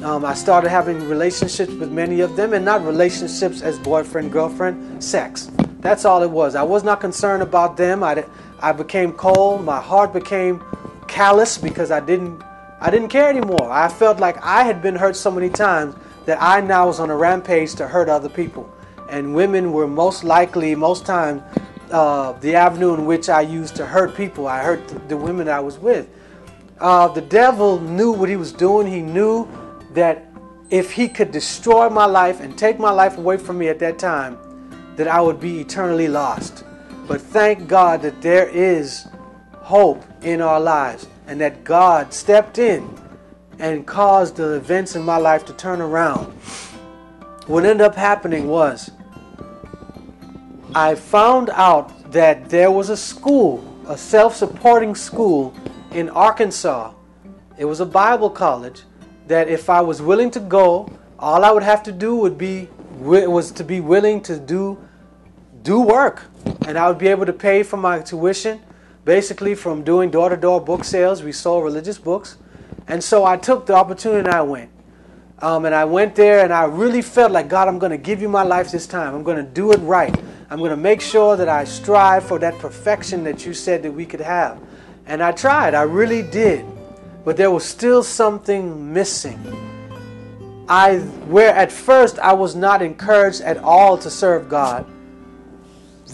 I started having relationships with many of them, and not relationships as boyfriend, girlfriend, sex. That's all it was. I was not concerned about them. I became cold. My heart became callous because I didn't care anymore. I felt like I had been hurt so many times that I now was on a rampage to hurt other people. And women were most times, the avenue in which I used to hurt people. I hurt the women I was with. The devil knew what he was doing. He knew that if he could destroy my life and take my life away from me at that time, that I would be eternally lost. But thank God that there is hope in our lives, and that God stepped in and caused the events in my life to turn around. What ended up happening was I found out that there was a school, a self-supporting school in Arkansas. It was a Bible college that if I was willing to go, all I would have to do was to be willing to do work, and I would be able to pay for my tuition, basically from doing door-to-door book sales. We sold religious books, and so I took the opportunity and I went. And I went there and I really felt like, God, I'm going to give you my life this time. I'm going to do it right. I'm going to make sure that I strive for that perfection that you said that we could have. And I tried. I really did. But there was still something missing. Where at first I was not encouraged at all to serve God,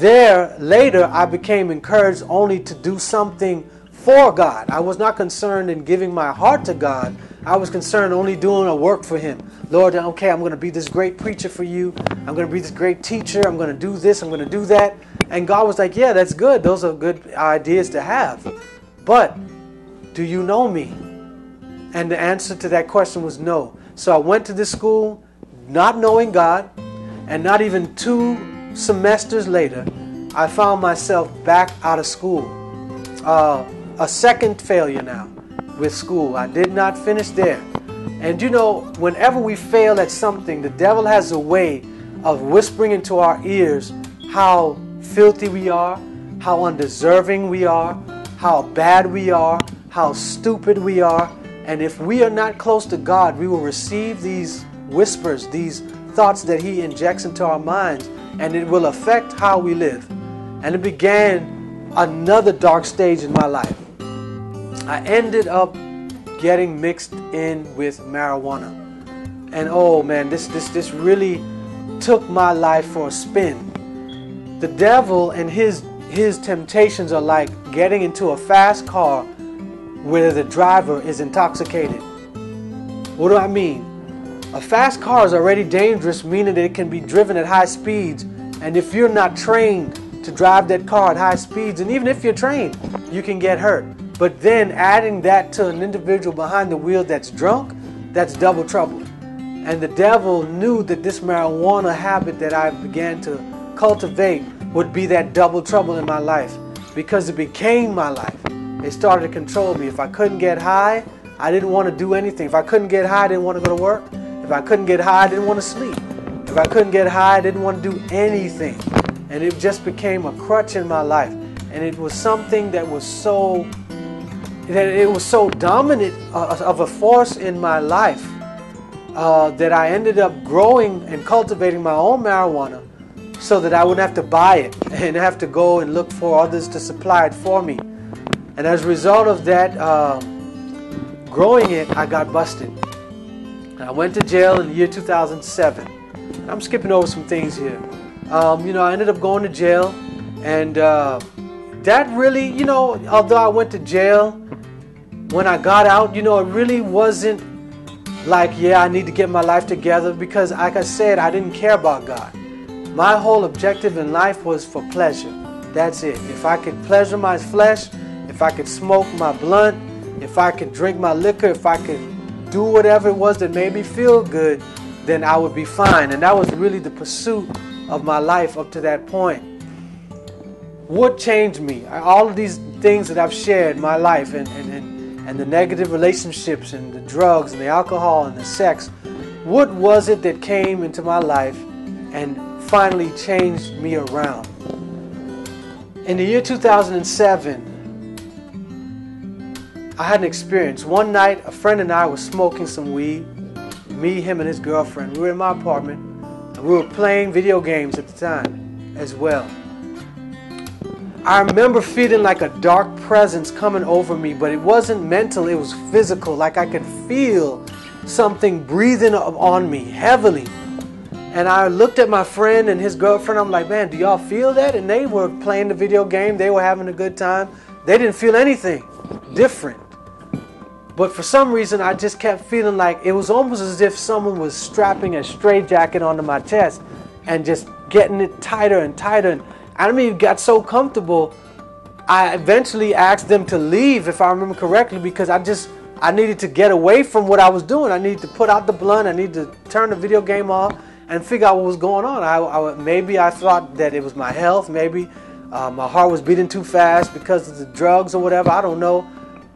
later I became encouraged only to do something for God. I was not concerned in giving my heart to God. I was concerned only doing a work for Him. Lord, okay, I'm going to be this great preacher for you. I'm going to be this great teacher. I'm going to do this. I'm going to do that. And God was like, yeah, that's good. Those are good ideas to have. But do you know me? And the answer to that question was no. So I went to this school not knowing God, and not even 2 semesters later, I found myself back out of school. A second failure now with school. I did not finish there. And you know, whenever we fail at something, the devil has a way of whispering into our ears how filthy we are, how undeserving we are, how bad we are, how stupid we are. And if we are not close to God, we will receive these whispers, these thoughts that He injects into our minds, and it will affect how we live. And it began another dark stage in my life. I ended up getting mixed in with marijuana. And oh man, this really took my life for a spin. The devil and his temptations are like getting into a fast car where the driver is intoxicated. What do I mean? A fast car is already dangerous, meaning that it can be driven at high speeds. And if you're not trained to drive that car at high speeds, and even if you're trained, you can get hurt. But then adding that to an individual behind the wheel that's drunk, that's double trouble. And the devil knew that this marijuana habit that I began to cultivate would be that double trouble in my life, because it became my life. It started to control me. If I couldn't get high, I didn't want to do anything. If I couldn't get high, I didn't want to go to work. If I couldn't get high, I didn't want to sleep. If I couldn't get high, I didn't want to do anything. And it just became a crutch in my life. And it was something that was so dominant of a force in my life that I ended up growing and cultivating my own marijuana so that I wouldn't have to buy it and have to go and look for others to supply it for me. And as a result of that, growing it, I got busted. And I went to jail in the year 2007. I'm skipping over some things here. I ended up going to jail, and that really, although I went to jail, when I got out, it really wasn't like, yeah, I need to get my life together, because like I said, I didn't care about God. My whole objective in life was for pleasure. That's it. If I could pleasure my flesh, if I could smoke my blunt, if I could drink my liquor, if I could do whatever it was that made me feel good, then I would be fine. And that was really the pursuit of my life up to that point. What changed me? All of these things that I've shared in my life, and the negative relationships, and the drugs, and the alcohol, and the sex, what was it that came into my life and finally changed me around? In the year 2007, I had an experience. One night, a friend and I were smoking some weed. Me, him, and his girlfriend. We were in my apartment, and we were playing video games at the time as well. I remember feeling like a dark presence coming over me, but it wasn't mental, it was physical. Like I could feel something breathing on me heavily. And I looked at my friend and his girlfriend. I'm like, man, do y'all feel that? And they were playing the video game. They were having a good time. They didn't feel anything different. But for some reason, I just kept feeling like it was almost as if someone was strapping a straitjacket onto my chest and just getting it tighter and tighter. And I mean, it got so comfortable, I eventually asked them to leave, if I remember correctly, because I needed to get away from what I was doing. I needed to put out the blunt. I needed to turn the video game off and figure out what was going on. Maybe I thought that it was my health. Maybe my heart was beating too fast because of the drugs or whatever. I don't know.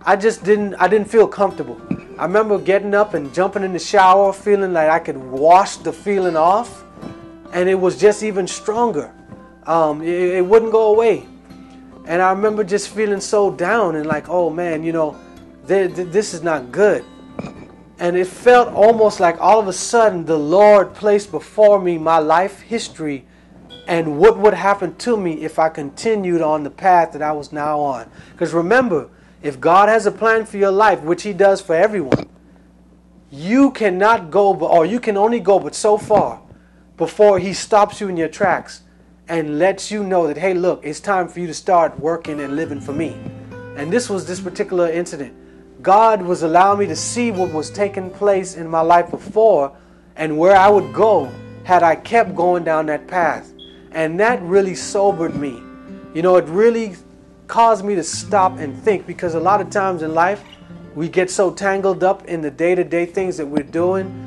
I didn't feel comfortable. I remember getting up and jumping in the shower, feeling like I could wash the feeling off, and it was just even stronger. It wouldn't go away. And I remember just feeling so down and like, oh man, this is not good. And it felt almost like all of a sudden the Lord placed before me my life history and what would happen to me if I continued on the path that I was now on. Because remember, if God has a plan for your life, which He does for everyone, you cannot go, or you can only go but so far before He stops you in your tracks and lets you know that, hey, look, it's time for you to start working and living for me. And this was this particular incident. God was allowing me to see what was taking place in my life before and where I would go had I kept going down that path. And that really sobered me. You know, it really caused me to stop and think, because a lot of times in life we get so tangled up in the day-to-day things that we're doing.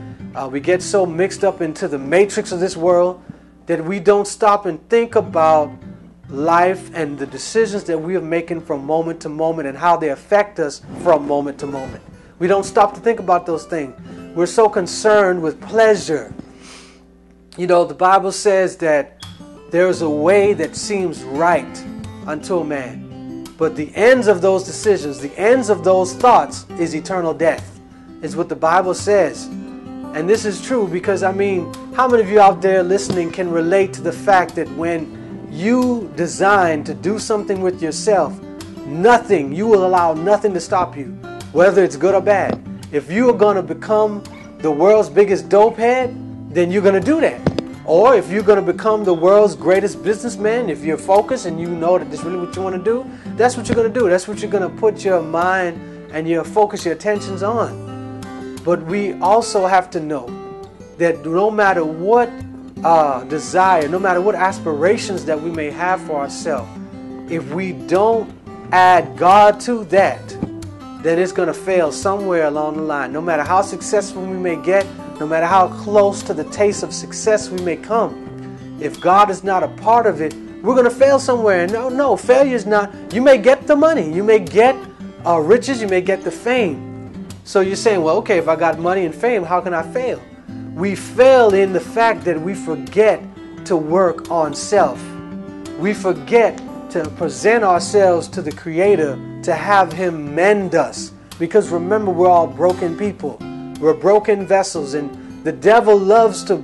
We get so mixed up into the matrix of this world that we don't stop and think about life and the decisions that we are making from moment to moment and how they affect us from moment to moment. We don't stop to think about those things. We're so concerned with pleasure. You know, the Bible says that there is a way that seems right unto a man, but the ends of those decisions, the ends of those thoughts is eternal death, is what the Bible says. And this is true because, I mean, how many of you out there listening can relate to the fact that when you design to do something with yourself, you will allow nothing to stop you, whether it's good or bad. If you are going to become the world's biggest dope head, then you're going to do that. Or if you're going to become the world's greatest businessman, if you're focused and you know that this is really what you want to do, that's what you're going to do. That's what you're going to put your mind and your focus, your attentions on. But we also have to know that no matter what desire, no matter what aspirations that we may have for ourselves, if we don't add God to that, then it's going to fail somewhere along the line. No matter how successful we may get, no matter how close to the taste of success we may come, if God is not a part of it, we're going to fail somewhere. And no, failure is not. You may get the money, you may get riches, you may get the fame. So you're saying, well, okay, if I got money and fame, how can I fail? We fail in the fact that we forget to work on self. We forget to present ourselves to the Creator to have Him mend us. Because remember, we're all broken people. We're broken vessels, and the devil loves to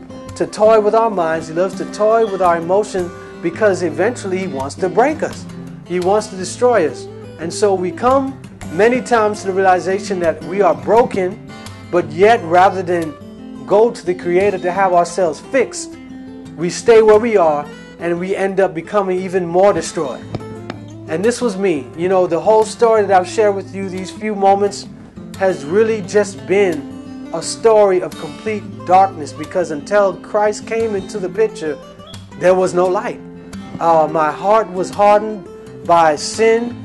toy with our minds. He loves to toy with our emotions because eventually he wants to break us. He wants to destroy us. And so we come many times to the realization that we are broken, but yet rather than go to the Creator to have ourselves fixed, we stay where we are and we end up becoming even more destroyed. And this was me. You know, the whole story that I've shared with you these few moments has really just been a story of complete darkness, because until Christ came into the picture, there was no light. My heart was hardened by sin.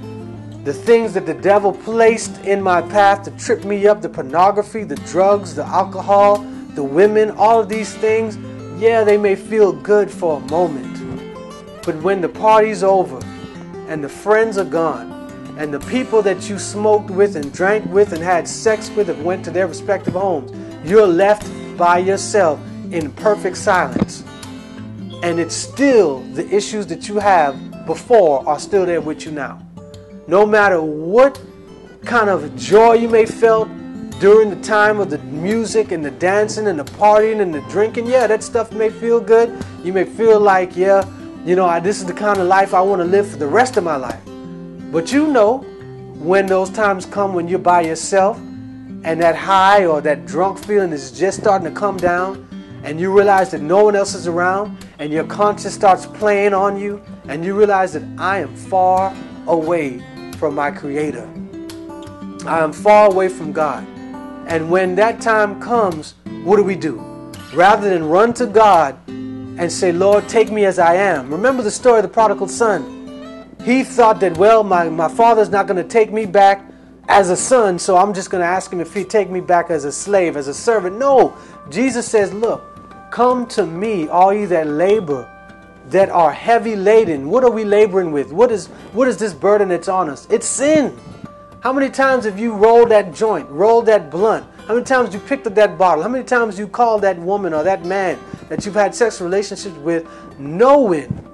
The things that the devil placed in my path to trip me up, the pornography, the drugs, the alcohol, the women, all of these things, yeah, they may feel good for a moment. But when the party's over and the friends are gone and the people that you smoked with and drank with and had sex with have went to their respective homes, you're left by yourself in perfect silence. And it's still the issues that you have before are still there with you now. No matter what kind of joy you may felt during the time of the music and the dancing and the partying and the drinking, yeah, that stuff may feel good. You may feel like, yeah, you know, this is the kind of life I want to live for the rest of my life. But you know, when those times come when you're by yourself and that high or that drunk feeling is just starting to come down, and you realize that no one else is around, and your conscience starts playing on you, and you realize that I am far away from my Creator. I am far away from God. And when that time comes, what do? Rather than run to God and say, Lord, take me as I am. Remember the story of the prodigal son. He thought that, well, my father's not going to take me back as a son, so I'm just going to ask him if he'd take me back as a slave, as a servant. No, Jesus says, look, come to me, all ye that labor, that are heavy laden. What are we laboring with? What is this burden that's on us? It's sin. How many times have you rolled that joint, rolled that blunt? How many times you picked up that bottle? How many times you called that woman or that man that you've had sexual relationships with, knowing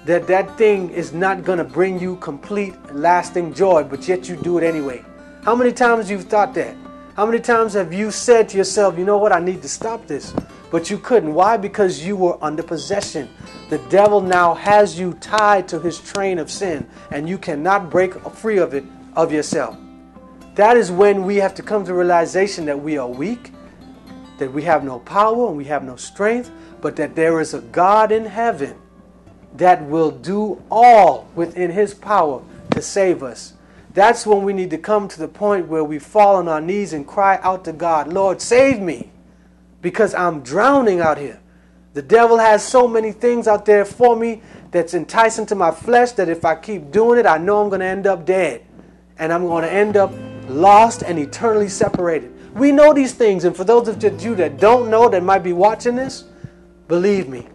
that that thing is not going to bring you complete lasting joy, but yet you do it anyway? How many times you've thought that? How many times have you said to yourself, you know what, I need to stop this, but you couldn't? Why? Because you were under possession. The devil now has you tied to his train of sin, and you cannot break free of it of yourself. That is when we have to come to the realization that we are weak, that we have no power and we have no strength, but that there is a God in heaven that will do all within His power to save us. That's when we need to come to the point where we fall on our knees and cry out to God, Lord, save me, because I'm drowning out here. The devil has so many things out there for me that's enticing to my flesh that if I keep doing it, I know I'm going to end up dead. And I'm going to end up lost and eternally separated. We know these things, and for those of you that don't know, that might be watching this, believe me,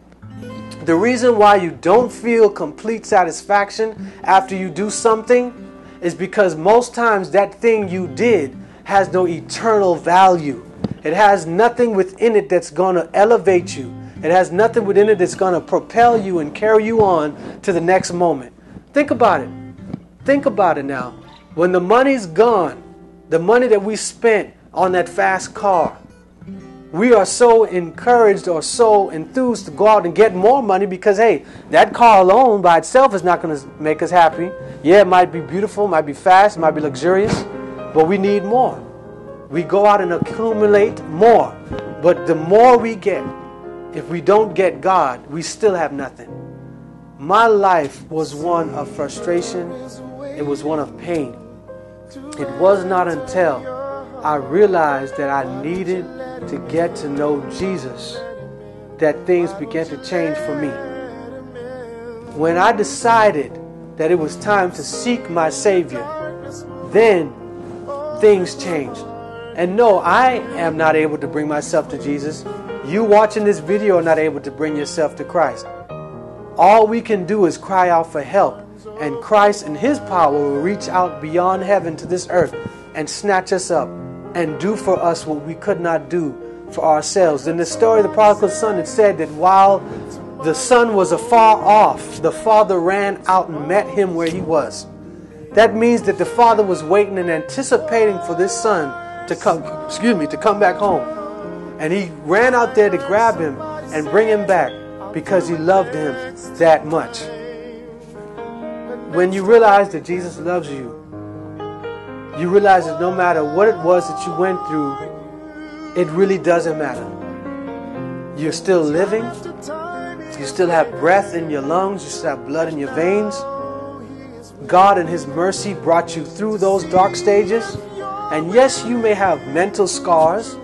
the reason why you don't feel complete satisfaction after you do something is because most times that thing you did has no eternal value. It has nothing within it that's going to elevate you. It has nothing within it that's going to propel you and carry you on to the next moment. Think about it. Think about it now. When the money's gone, the money that we spent on that fast car, we are so encouraged or so enthused to go out and get more money because, hey, that car alone by itself is not going to make us happy. Yeah, it might be beautiful, might be fast, might be luxurious, but we need more. We go out and accumulate more. But the more we get, if we don't get God, we still have nothing. My life was one of frustration. It was one of pain. It was not until I realized that I needed to get to know Jesus that things began to change for me. When I decided that it was time to seek my Savior, then things changed. And no, I am not able to bring myself to Jesus. You watching this video are not able to bring yourself to Christ. All we can do is cry out for help, and Christ and His power will reach out beyond heaven to this earth and snatch us up and do for us what we could not do for ourselves. In the story of the prodigal son, it said that while the son was afar off, the father ran out and met him where he was. That means that the father was waiting and anticipating for this son to come back home. And he ran out there to grab him and bring him back because he loved him that much. When you realize that Jesus loves you, you realize that no matter what it was that you went through, it really doesn't matter. You're still living. You still have breath in your lungs. You still have blood in your veins. God in His mercy brought you through those dark stages. And yes, you may have mental scars.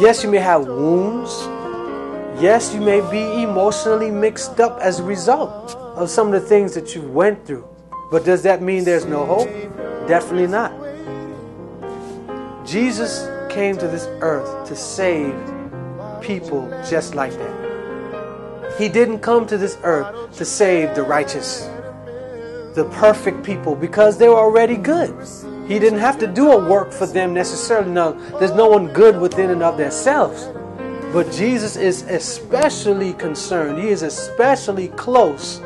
Yes, you may have wounds. Yes, you may be emotionally mixed up as a result of some of the things that you went through. But does that mean there's no hope? Definitely not. Jesus came to this earth to save people just like that. He didn't come to this earth to save the righteous, the perfect people, because they were already good. He didn't have to do a work for them necessarily. No, there's no one good within and of themselves. But Jesus is especially concerned. He is especially close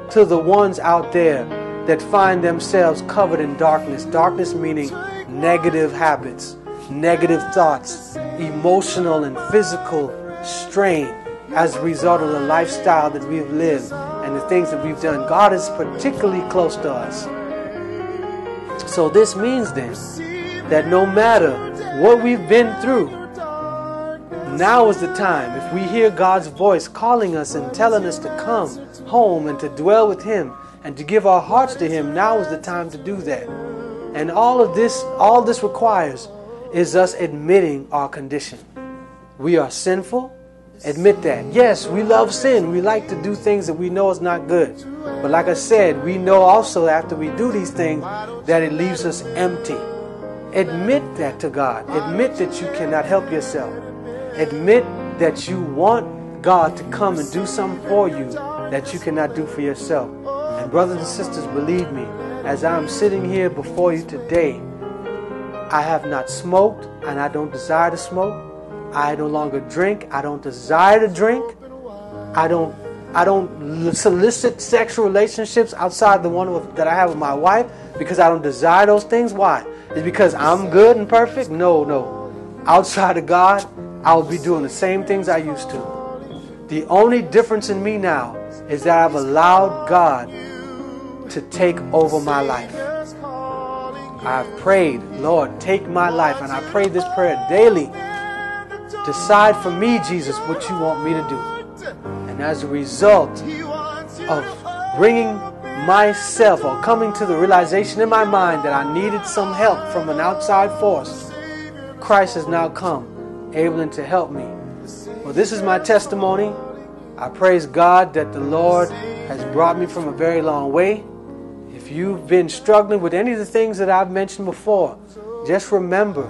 to the ones out there that find themselves covered in darkness. Darkness meaning negative habits, negative thoughts, emotional and physical strain as a result of the lifestyle that we've lived and the things that we've done. God is particularly close to us. So this means then that no matter what we've been through, now is the time. If we hear God's voice calling us and telling us to come home and to dwell with Him and to give our hearts to Him, now is the time to do that. And all this requires is us admitting our condition. We are sinful. Admit that. Yes, we love sin. We like to do things that we know is not good. But like I said, we know also after we do these things that it leaves us empty. Admit that to God. Admit that you cannot help yourself. Admit that you want God to come and do something for you that you cannot do for yourself. And brothers and sisters, believe me, as I'm sitting here before you today, I have not smoked and I don't desire to smoke. I no longer drink. I don't desire to drink. I don't solicit sexual relationships outside the one that I have with my wife because I don't desire those things. Why? It's because I'm good and perfect? No. Outside of God, I'll be doing the same things I used to. The only difference in me now is that I've allowed God to take over my life. I've prayed, Lord, take my life. And I pray this prayer daily. Decide for me, Jesus, what you want me to do. And as a result of bringing myself, or coming to the realization in my mind that I needed some help from an outside force, Christ has now come, able to help me. Well, this is my testimony. I praise God that the Lord has brought me from a very long way. If you've been struggling with any of the things that I've mentioned before, just remember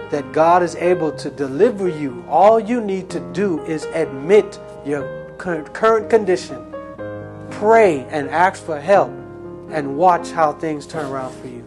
that God is able to deliver you. All you need to do is admit your current condition, pray and ask for help, and watch how things turn around for you.